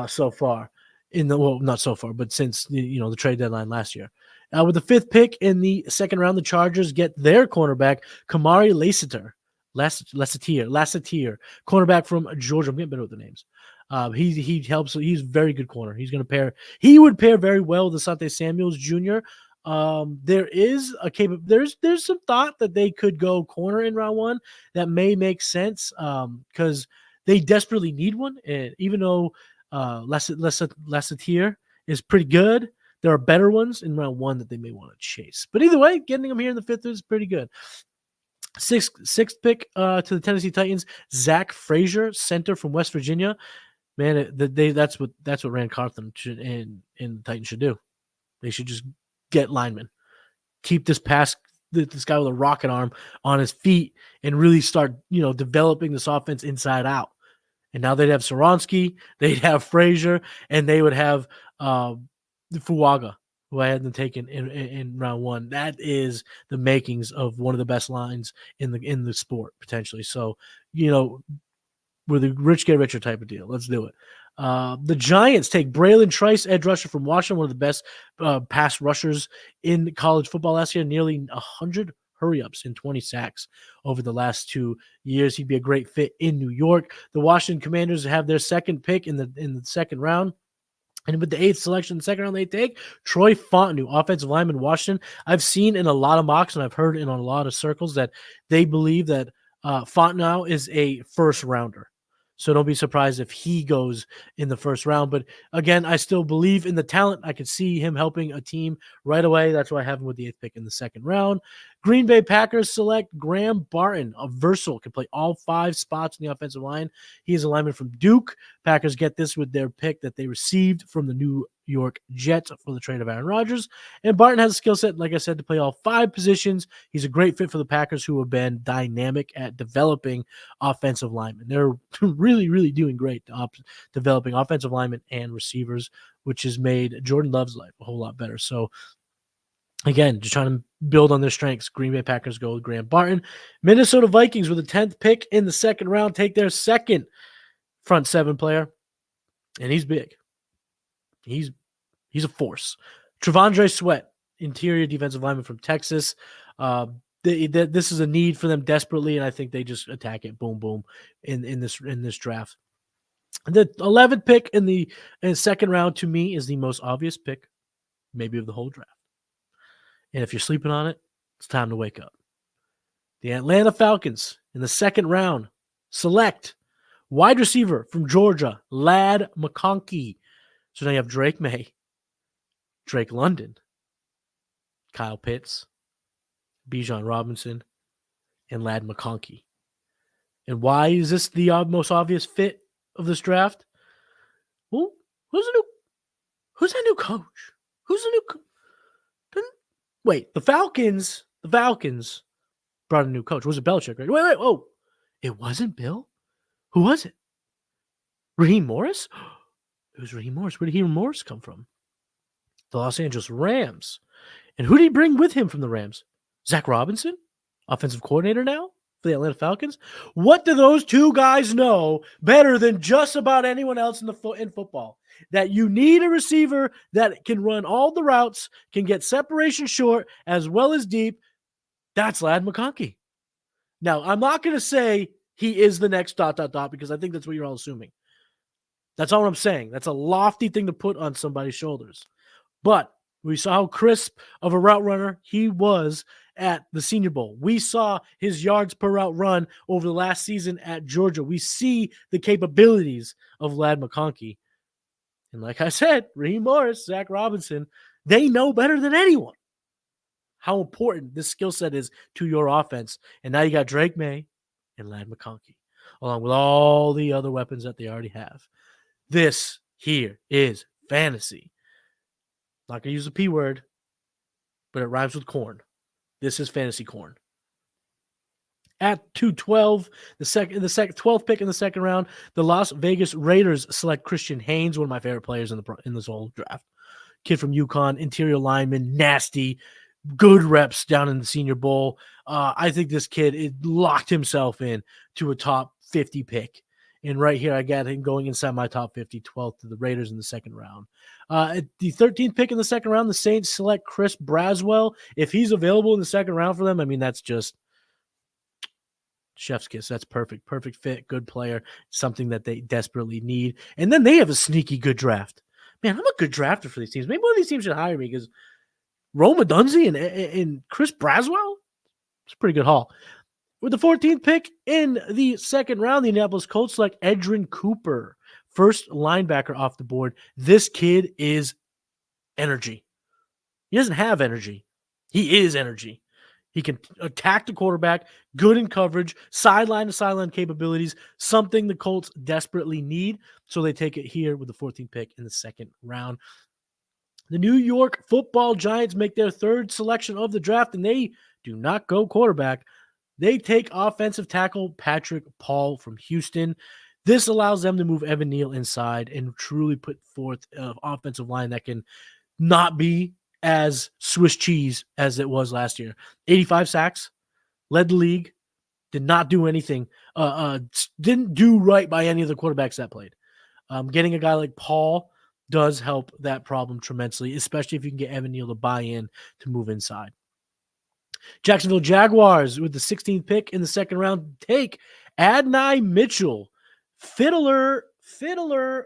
S1: so far not so far, but since the trade deadline last year. With the fifth pick in the second round, the Chargers get their cornerback, Kamari Lassitier, cornerback from Georgia. I'm getting better with the names. He helps. He's a very good corner. He would pair very well with Asante Samuels Jr. There is there's some thought that they could go corner in round 1 that may make sense because they desperately need one. And even though Lassitier is pretty good, there are better ones in round 1 that they may want to chase. But either way, getting them here in the 5th is pretty good. Sixth pick to the Tennessee Titans, Zach Frazier, center from West Virginia. Man, that's what Rand Carthon and the Titans should do. They should just get linemen, keep this guy with a rocket arm on his feet, and really start developing this offense inside out. And now they'd have Soronsky, they'd have Frazier, and they would have Fuaga, who I had them taken in round 1. That is the makings of one of the best lines in the sport, potentially. So, we're the rich get richer type of deal. Let's do it. The Giants take Braylon Trice, edge rusher from Washington, one of the best pass rushers in college football last year, nearly 100 hurry-ups and 20 sacks over the last 2 years. He'd be a great fit in New York. The Washington Commanders have their second pick in the second round. And with the 8th selection in the second round, they take Troy Fontenot, offensive lineman, Washington. I've seen in a lot of mocks, and I've heard in a lot of circles that they believe that Fontenot is a first rounder. So don't be surprised if he goes in the first round. But again, I still believe in the talent. I could see him helping a team right away. That's why I have him with the 8th pick in the second round. Green Bay Packers select Graham Barton, a versatile, can play all 5 spots in the offensive line. He is a lineman from Duke. Packers get this with their pick that they received from the New York Jets for the trade of Aaron Rodgers. And Barton has a skill set, like I said, to play all 5 positions. He's a great fit for the Packers, who have been dynamic at developing offensive linemen. They're really, really doing great developing offensive linemen and receivers, which has made Jordan Love's life a whole lot better. So again, just trying to build on their strengths. Green Bay Packers go with Graham Barton. Minnesota Vikings with the 10th pick in the second round take their second front 7 player, and he's big. He's a force. Trevondre Sweat, interior defensive lineman from Texas. This is a need for them desperately, and I think they just attack it. Boom, boom, in this draft. The 11th pick in the second round, to me, is the most obvious pick, maybe of the whole draft. And if you're sleeping on it, it's time to wake up. The Atlanta Falcons in the second round select wide receiver from Georgia, Ladd McConkey. So now you have Drake Maye, Drake London, Kyle Pitts, Bijan Robinson, and Ladd McConkey. And why is this the most obvious fit of this draft? Well, who's that new coach? Who's the new coach? Wait, the Falcons brought a new coach. Was it Belichick, right? Wait, whoa. It wasn't Bill? Who was it? Raheem Morris? It was Raheem Morris. Where did Raheem Morris come from? The Los Angeles Rams. And who did he bring with him from the Rams? Zach Robinson? Offensive coordinator now for the Atlanta Falcons? What do those two guys know better than just about anyone else in football? That you need a receiver that can run all the routes, can get separation short as well as deep. That's Ladd McConkey. Now, I'm not going to say he is the next ... because I think that's what you're all assuming. That's all I'm saying. That's a lofty thing to put on somebody's shoulders. But we saw how crisp of a route runner he was at the Senior Bowl. We saw his yards per route run over the last season at Georgia. We see the capabilities of Ladd McConkey. And like I said, Raheem Morris, Zach Robinson, they know better than anyone how important this skill set is to your offense. And now you got Drake Maye and Ladd McConkey, along with all the other weapons that they already have. This here is fantasy. Not going to use the P word, but it rhymes with corn. This is fantasy corn. At 212, the 12th pick in the second round, the Las Vegas Raiders select Christian Haynes, one of my favorite players in this whole draft. Kid from UConn, interior lineman, nasty, good reps down in the Senior Bowl. I think this kid locked himself in to a top 50 pick. And right here, I got him going inside my top 50, 12th to the Raiders in the second round. At the 13th pick in the second round, the Saints select Chris Braswell. If he's available in the second round for them, I mean, that's just chef's kiss. That's perfect. Perfect fit. Good player. Something that they desperately need. And then they have a sneaky good draft. Man, I'm a good drafter for these teams. Maybe one of these teams should hire me because Rome Odunze and Chris Braswell, it's a pretty good haul. With the 14th pick in the second round, the Indianapolis Colts select Edgerrin Cooper, first linebacker off the board. This kid is energy. He doesn't have energy. He is energy. He can attack the quarterback, good in coverage, sideline to sideline capabilities, something the Colts desperately need. So they take it here with the 14th pick in the second round. The New York Football Giants make their third selection of the draft, and they do not go quarterback. They take offensive tackle Patrick Paul from Houston. This allows them to move Evan Neal inside and truly put forth an offensive line that can not be as Swiss cheese as it was last year. 85 sacks, led the league, did not do anything, didn't do right by any of the quarterbacks that played. Getting a guy like Paul does help that problem tremendously, especially if you can get Evan Neal to buy in to move inside. Jacksonville Jaguars with the 16th pick in the second round take Adonai Mitchell. Fiddler.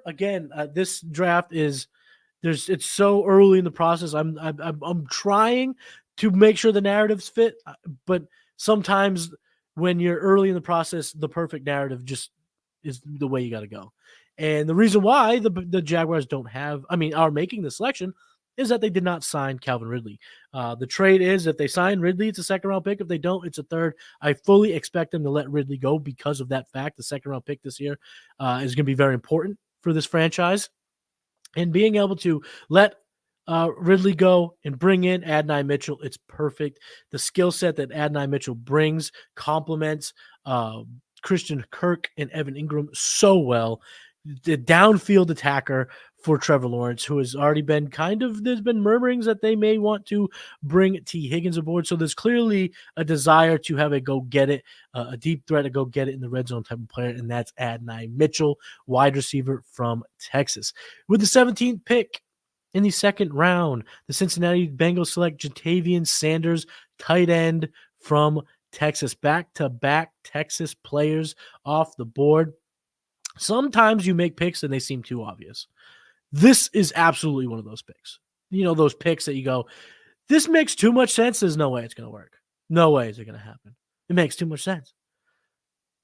S1: Again, this draft is it's so early in the process. I'm trying to make sure the narratives fit, but sometimes when you're early in the process, the perfect narrative just is the way you got to go. And the reason why the Jaguars are making the selection is that they did not sign Calvin Ridley. The trade is if they sign Ridley, it's a second-round pick. If they don't, it's a third. I fully expect them to let Ridley go because of that fact. The second-round pick this year is going to be very important for this franchise. And being able to let Ridley go and bring in Adonai Mitchell, it's perfect. The skill set that Adonai Mitchell brings complements Christian Kirk and Evan Ingram so well. The downfield attacker for Trevor Lawrence, who has already been there's been murmurings that they may want to bring T. Higgins aboard. So there's clearly a desire to have a go-get-it, a deep threat to go-get-it in the red zone type of player, and that's Adonai Mitchell, wide receiver from Texas. With the 17th pick in the second round, the Cincinnati Bengals select Jatavian Sanders, tight end from Texas. Back-to-back Texas players off the board. Sometimes you make picks and they seem too obvious. This is absolutely one of those picks. Those picks that you go, this makes too much sense. There's no way it's going to work. No way is it going to happen. It makes too much sense.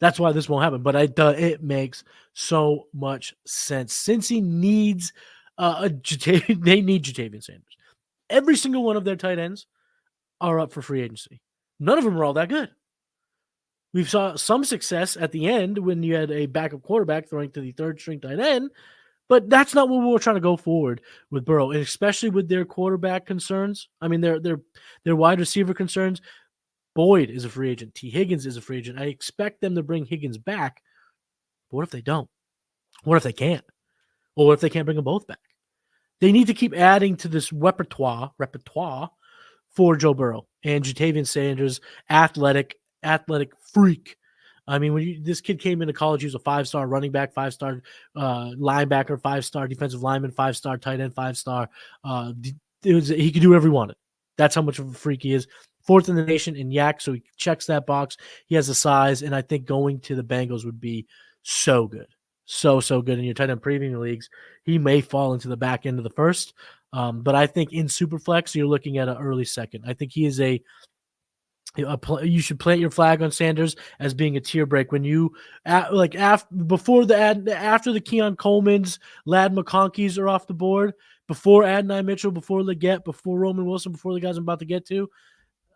S1: That's why this won't happen. But it makes so much sense. Cincy needs they need Jatavian Sanders. Every single one of their tight ends are up for free agency. None of them are all that good. We saw some success at the end when you had a backup quarterback throwing to the third string tight end, but that's not what we're trying to go forward with Burrow, and especially with their quarterback concerns. I mean, their wide receiver concerns. Boyd is a free agent. T. Higgins is a free agent. I expect them to bring Higgins back. But what if they don't? What if they can't? Or what if they can't bring them both back? They need to keep adding to this repertoire for Joe Burrow and Jatavian Sanders, athletic freak. I mean, this kid came into college, he was a 5-star running back, 5-star linebacker, 5-star defensive lineman, 5-star tight end, 5-star. He could do whatever he wanted. That's how much of a freak he is. Fourth in the nation in yak, so he checks that box. He has the size, and I think going to the Bengals would be so good. So good in your tight end premium leagues. He may fall into the back end of the first, but I think in Superflex, you're looking at an early second. I think he is you should plant your flag on Sanders as being a tier break when you after the Keon Coleman's, Ladd McConkey's are off the board, before Adonai Mitchell, before Leggett, before Roman Wilson, before the guys I'm about to get to.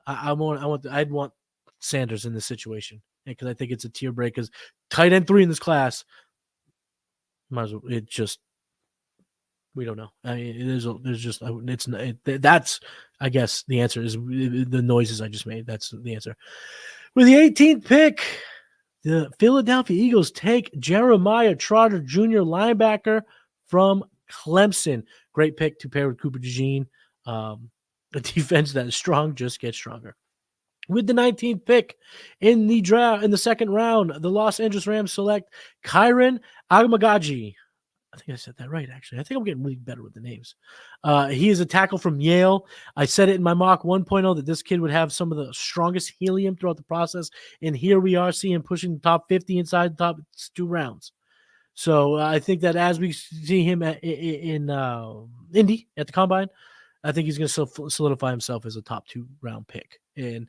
S1: I'd want Sanders in this situation because I think it's a tier break. Because tight end 3 in this class, might as well. We don't know. I mean, that's, I guess the answer is the noises I just made. That's the answer. With the 18th pick, the Philadelphia Eagles take Jeremiah Trotter Jr., linebacker from Clemson. Great pick to pair with Cooper DeJean. A defense that is strong just gets stronger. With the 19th pick in the draft, in the second round, the Los Angeles Rams select Kyron Agamagaji. I think I said that right, actually. I think I'm getting really better with the names. He is a tackle from Yale. I said it in my mock 1.0 that this kid would have some of the strongest helium throughout the process, and here we are seeing him pushing the top 50 inside the top 2 rounds. So I think that as we see him in Indy at the Combine, I think he's going to solidify himself as a top 2 round pick. And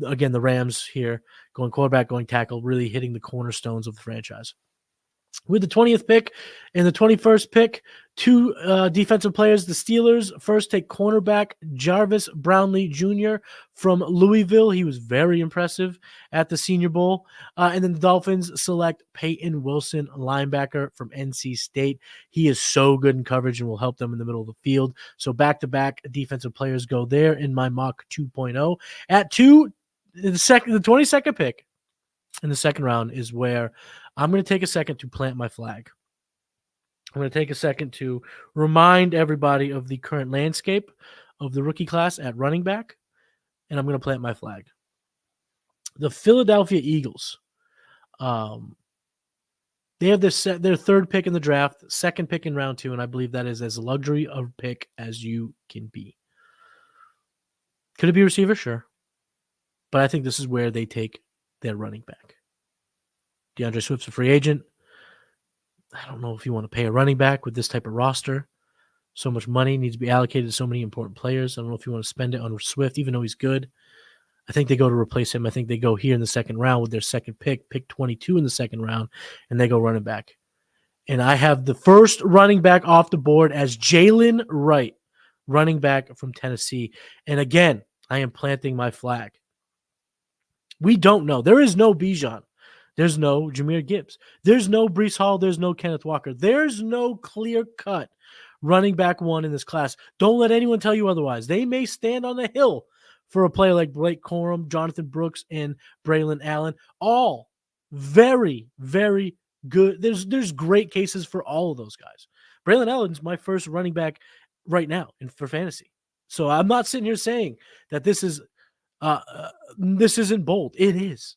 S1: again, the Rams here going quarterback, going tackle, really hitting the cornerstones of the franchise. With the 20th pick and the 21st pick, 2 defensive players. The Steelers first take cornerback Jarvis Brownlee Jr. from Louisville. He was very impressive at the Senior Bowl. And then the Dolphins select Peyton Wilson, linebacker from NC State. He is so good in coverage and will help them in the middle of the field. So back-to-back defensive players go there in my mock 2.0. At 2, the 22nd pick in the second round is where I'm going to take a second to plant my flag. I'm going to take a second to remind everybody of the current landscape of the rookie class at running back, and I'm going to plant my flag. The Philadelphia Eagles, they have their third pick in the draft, second pick in round 2, and I believe that is as luxury of pick as you can be. Could it be receiver? Sure. But I think this is where they take their running back. DeAndre Swift's a free agent. I don't know if you want to pay a running back with this type of roster. So much money needs to be allocated to so many important players. I don't know if you want to spend it on Swift, even though he's good. I think they go to replace him. I think they go here in the second round with their second pick 22 in the second round, and they go running back. And I have the first running back off the board as Jaylen Wright, running back from Tennessee. And again, I am planting my flag. We don't know. There is no Bijan. There's no Jahmyr Gibbs. There's no Breece Hall. There's no Kenneth Walker. There's no clear-cut running back one in this class. Don't let anyone tell you otherwise. They may stand on the hill for a player like Blake Corum, Jonathan Brooks, and Braylon Allen. All very, very good. There's great cases for all of those guys. Braylon Allen's my first running back right now for fantasy. So I'm not sitting here saying that this isn't bold. It is.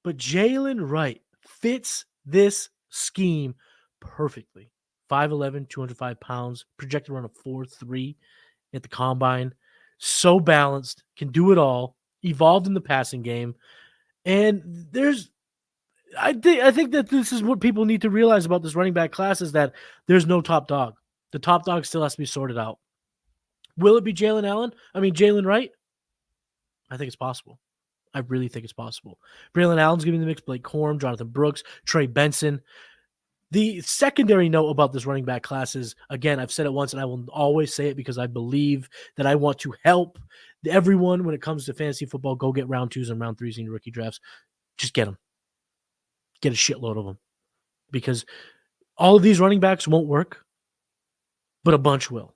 S1: But Jaylen Wright fits this scheme perfectly. 5'11", 205 pounds, projected around a 4.3 at the combine. So balanced, can do it all, evolved in the passing game. And I think that this is what people need to realize about this running back class is that there's no top dog. The top dog still has to be sorted out. Will it be Jaylen Wright? I think it's possible. I really think it's possible. Braylon Allen's giving the mix. Blake Corum, Jonathan Brooks, Trey Benson. The secondary note about this running back class is, again, I've said it once and I will always say it because I believe that I want to help everyone when it comes to fantasy football. Go get round 2s and round 3s in your rookie drafts. Just get them. Get a shitload of them. Because all of these running backs won't work, but a bunch will.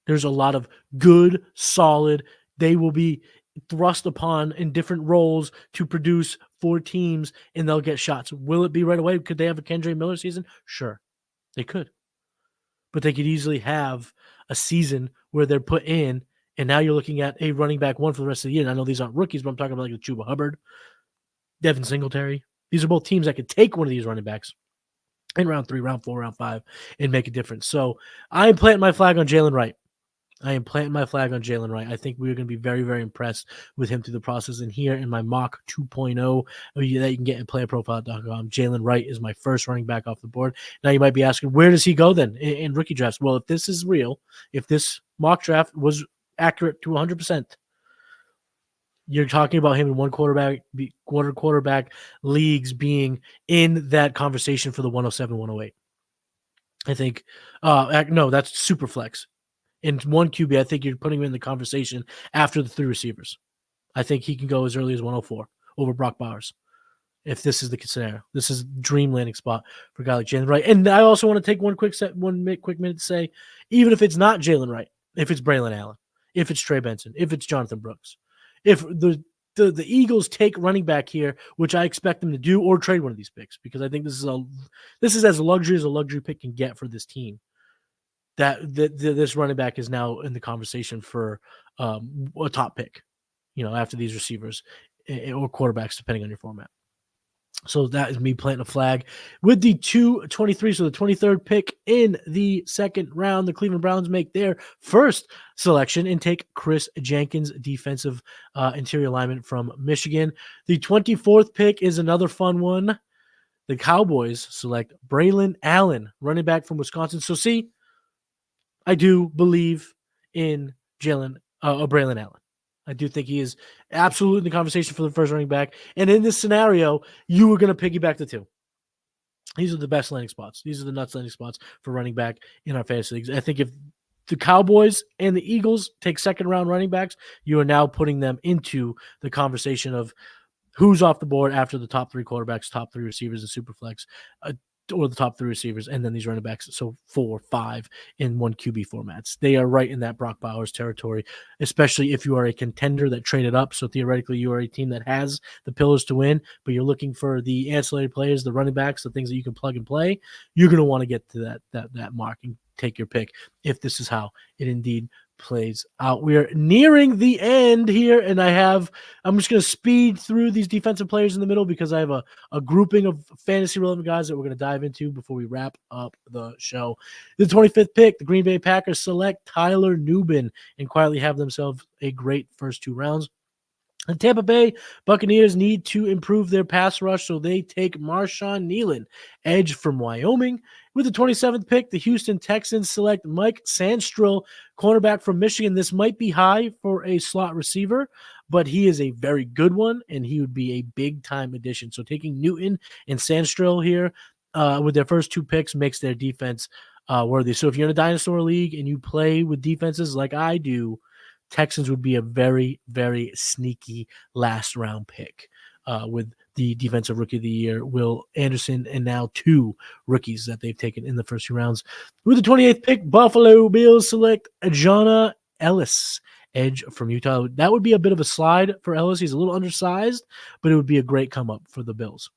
S1: There's a lot of good, solid, they will be thrust upon in different roles to produce for teams, and they'll get shots. Will it be right away? Could they have a Kendre Miller season? Sure, they could. But they could easily have a season where they're put in, and now you're looking at a running back one for the rest of the year. And I know these aren't rookies, but I'm talking about like the Chuba Hubbard, Devin Singletary. These are both teams that could take one of these running backs in round 3, round 4, round 5, and make a difference. So I'm planting my flag on Jaylen Wright. I think we're going to be very, very impressed with him through the process. And here in my mock 2.0 that you can get at playerprofile.com, Jaylen Wright is my first running back off the board. Now you might be asking, where does he go then in rookie drafts? Well, if this is real, if this mock draft was accurate to 100%, you're talking about him in one quarterback leagues being in that conversation for the 107, 108. I think, no, that's super flex. In one QB, I think you're putting him in the conversation after the 3 receivers. I think he can go as early as 104 over Brock Bowers. If this is the scenario, this is dream landing spot for a guy like Jaylen Wright. And I also want to take one quick minute to say, even if it's not Jaylen Wright, if it's Braylon Allen, if it's Trey Benson, if it's Jonathan Brooks, if the Eagles take running back here, which I expect them to do, or trade one of these picks, because I think this is as luxury as a luxury pick can get for this team. That this running back is now in the conversation for a top pick, after these receivers or quarterbacks, depending on your format. So that is me planting a flag with the 223. So the 23rd pick in the second round, the Cleveland Browns make their first selection and take Chris Jenkins, defensive interior lineman from Michigan. The 24th pick is another fun one. The Cowboys select Braylon Allen, running back from Wisconsin. So see, I do believe in Braylon Allen. I do think he is absolutely in the conversation for the first running back. And in this scenario, you were going to piggyback the two. These are the best landing spots. These are the nuts landing spots for running back in our fantasy leagues. I think if the Cowboys and the Eagles take second-round running backs, you are now putting them into the conversation of who's off the board after the top 3 quarterbacks, top 3 receivers, and superflex, or the top 3 receivers, and then these running backs, so 4, 5 in one QB formats. They are right in that Brock Bowers territory, especially if you are a contender that traded up. So theoretically, you are a team that has the pillars to win, but you're looking for the ancillary players, the running backs, the things that you can plug and play. You're going to want to get to that mark and take your pick if this is how it indeed plays out. We are nearing the end here, and I'm just going to speed through these defensive players in the middle because I have a grouping of fantasy relevant guys that we're going to dive into before we wrap up the show. The 25th pick, the Green Bay Packers select Tyler Nubin and quietly have themselves a great first 2 rounds. The Tampa Bay Buccaneers need to improve their pass rush, so they take Marshawn Nealon, edge from Wyoming. With the 27th pick, the Houston Texans select Mike Sandstrill, cornerback from Michigan. This might be high for a slot receiver, but he is a very good one, and he would be a big-time addition. So taking Newton and Sandstrill here with their first 2 picks makes their defense worthy. So if you're in a dinosaur league and you play with defenses like I do, Texans would be a very, very sneaky last round pick with the defensive rookie of the year, Will Anderson, and now 2 rookies that they've taken in the first 2 rounds. With the 28th pick, Buffalo Bills select Jonna Ellis, edge from Utah. That would be a bit of a slide for Ellis. He's a little undersized, but it would be a great come up for the Bills.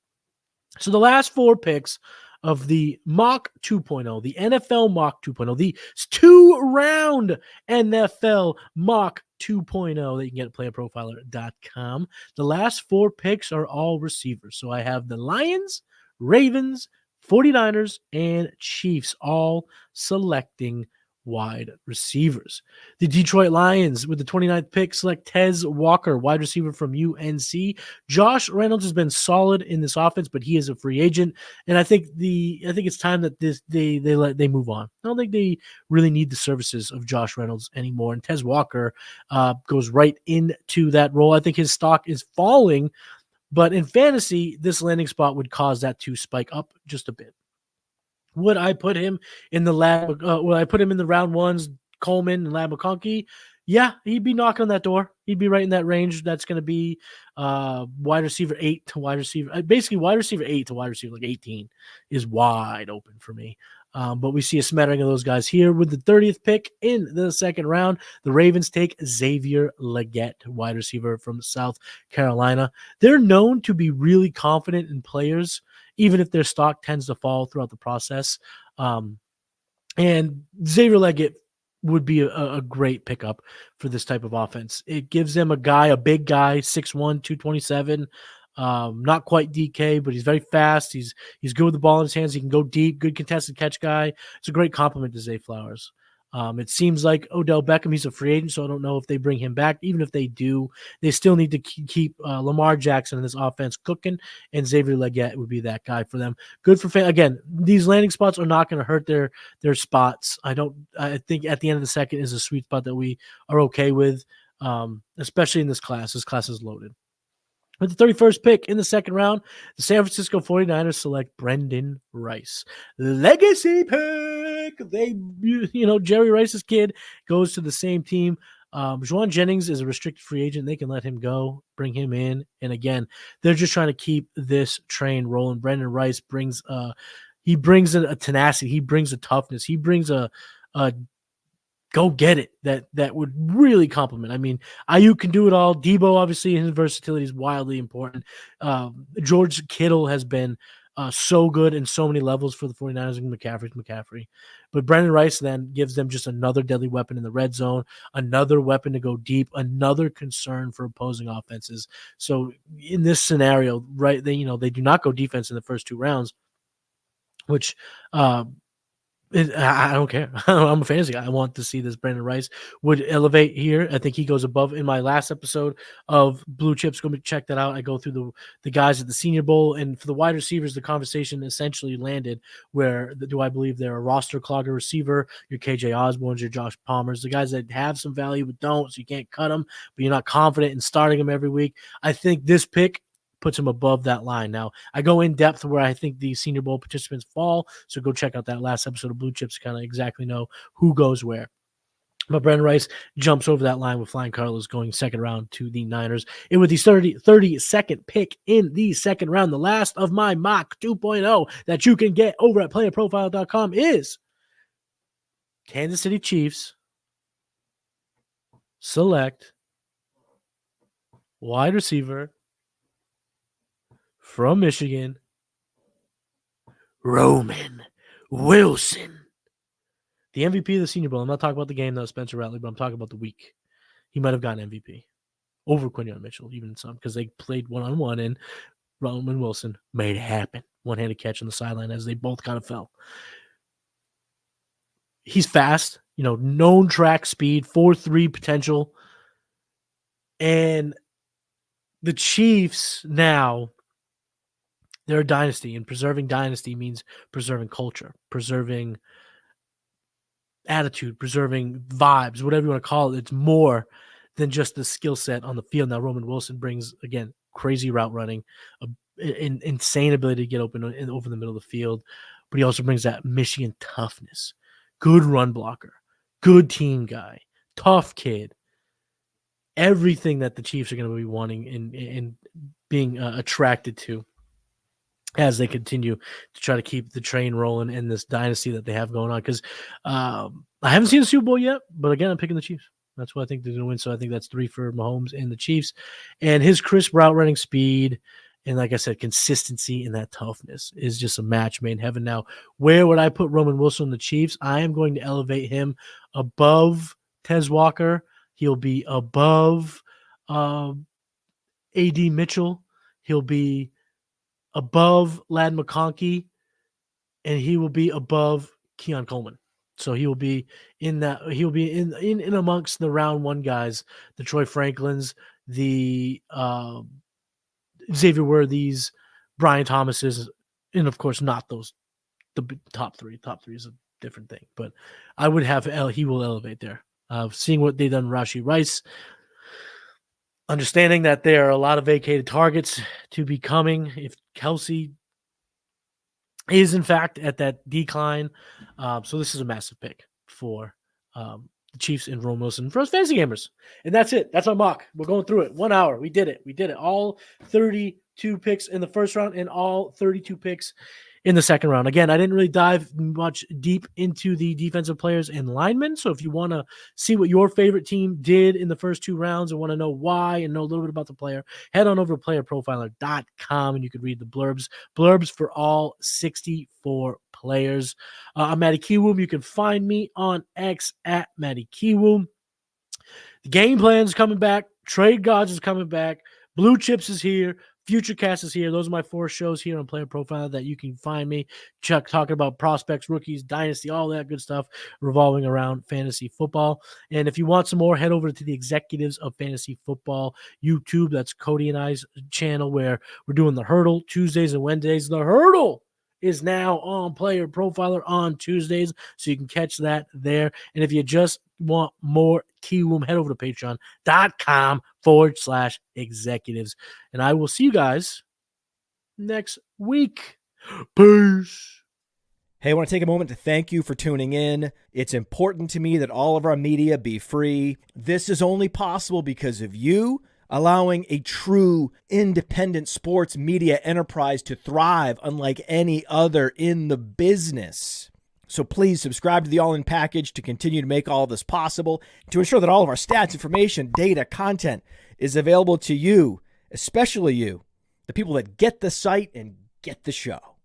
S1: So the last 4 picks of the Mock 2.0, the NFL Mock 2.0, the 2-round NFL Mock 2.0 that you can get at playerprofiler.com. The last 4 picks are all receivers. So I have the Lions, Ravens, 49ers, and Chiefs all selecting wide receivers. The Detroit Lions with the 29th pick select Tez Walker, wide receiver from UNC. Josh Reynolds has been solid in this offense, but he is a free agent, and I think it's time that they move on. I don't think they really need the services of Josh Reynolds anymore, and Tez Walker goes right into that role. I think his stock is falling, but in fantasy, this landing spot would cause that to spike up just a bit. Would I put him in the round ones, Coleman and Lab McConkey? Yeah, he'd be knocking on that door. He'd be right in that range. That's going to be wide receiver 8 to wide receiver. Basically, wide receiver 8 to wide receiver like 18 is wide open for me. But we see a smattering of those guys here. With the 30th pick in the second round, the Ravens take Xavier Legette, wide receiver from South Carolina. They're known to be really confident in players, even if their stock tends to fall throughout the process. And Xavier Legette would be a great pickup for this type of offense. It gives them a big guy, 6'1", 227, not quite DK, but he's very fast. He's good with the ball in his hands. He can go deep, good contested catch guy. It's a great compliment to Zay Flowers. It seems like Odell Beckham, he's a free agent, so I don't know if they bring him back. Even if they do, they still need to keep Lamar Jackson in this offense cooking, and Xavier Legette would be that guy for them. Good for again, these landing spots are not going to hurt their spots. I think at the end of the second is a sweet spot that we are okay with, especially in this class. This class is loaded. With the 31st pick in the second round, the San Francisco 49ers select Brendan Rice. Legacy pick. Jerry Rice's kid goes to the same team. Juwan Jennings is a restricted free agent. They can let him go, bring him in. And again, they're just trying to keep this train rolling. Brendan Rice brings a tenacity. He brings a toughness. He brings a go get it that would really complement. I mean, Ayuk can do it all. Debo, obviously, his versatility is wildly important. George Kittle has been so good in so many levels for the 49ers, and McCaffrey. But Brendan Rice then gives them just another deadly weapon in the red zone, another weapon to go deep, another concern for opposing offenses. So in this scenario, right, they do not go defense in the first 2 rounds, which I don't care. I'm a fantasy guy. I want to see this. Brandon Rice would elevate here. I think he goes above. In my last episode of Blue Chips, go check that out. I go through the guys at the Senior Bowl, and for the wide receivers, the conversation essentially landed where do I believe they're a roster clogger receiver? Your KJ Osborne's, your Josh Palmer's, the guys that have some value but don't, so you can't cut them, but you're not confident in starting them every week. I think this pick puts him above that line. Now, I go in depth where I think the Senior Bowl participants fall, so go check out that last episode of Blue Chips to kind of exactly know who goes where. But Brandon Rice jumps over that line with Flying Carlos going second round to the Niners. And with the 32nd pick in the second round, the last of my mock 2.0 that you can get over at playerprofile.com is Kansas City Chiefs select wide receiver from Michigan, Roman Wilson. The MVP of the Senior Bowl. I'm not talking about the game, though, Spencer Rattler, but I'm talking about the week. He might have gotten MVP over Quinyon Mitchell, even some, because they played one-on-one, and Roman Wilson made it happen. One-handed catch on the sideline as they both kind of fell. He's fast, known track speed, 4.3 potential, and the Chiefs now, they're a dynasty, and preserving dynasty means preserving culture, preserving attitude, preserving vibes, whatever you want to call it. It's more than just the skill set on the field. Now, Roman Wilson brings, again, crazy route running, insane ability to get open over the middle of the field, but he also brings that Michigan toughness, good run blocker, good team guy, tough kid. Everything that the Chiefs are going to be wanting and being attracted to as they continue to try to keep the train rolling in this dynasty that they have going on. Because I haven't seen a Super Bowl yet, but again, I'm picking the Chiefs. That's what I think they're going to win. So I think that's 3 for Mahomes and the Chiefs. And his crisp route running speed and, like I said, consistency and that toughness is just a match made in heaven. Now, where would I put Roman Wilson and the Chiefs? I am going to elevate him above Tez Walker. He'll be above A.D. Mitchell. He'll be above Lad McConkey, and he will be above Keon Coleman. So he will be in that. He'll be in amongst the round one guys, the Troy Franklins, the Xavier Worthies, Brian Thomases, and of course not those the top three. Top three is a different thing, but I would have he will elevate there. Seeing what they've done, Rashee Rice. Understanding that there are a lot of vacated targets to be coming if Kelsey is, in fact, at that decline. So this is a massive pick for the Chiefs and Roman Wilson for us fantasy gamers. And that's it. That's our mock. We're going through it. 1 hour. We did it. We did it. All 32 picks in the first round and all 32 picks in the second round. Again, I didn't really dive much deep into the defensive players and linemen. So if you want to see what your favorite team did in the first 2 rounds and want to know why and know a little bit about the player, head on over to playerprofiler.com and you can read the blurbs for all 64 players. I'm Matty Kiwoom. You can find me on X at Matty Kiwoom. The game plan is coming back. Trade Gods is coming back. Blue Chips is here. Futurecast is here. Those are my 4 shows here on Player Profile that you can find me. Chuck talking about prospects, rookies, dynasty, all that good stuff revolving around fantasy football. And if you want some more, head over to the Executives of Fantasy Football YouTube. That's Cody and I's channel where we're doing the Hurdle Tuesdays and Wednesdays. The Hurdle is now on Player Profiler on Tuesdays, so you can catch that there. And if you just want more Kiwoom, head over to patreon.com/executives. And I will see you guys next week. Peace.
S2: Hey, I want to take a moment to thank you for tuning in. It's important to me that all of our media be free. This is only possible because of you allowing a true independent sports media enterprise to thrive unlike any other in the business. So please subscribe to the All In package to continue to make all of this possible, to ensure that all of our stats, information, data, content is available to you, especially you, the people that get the site and get the show.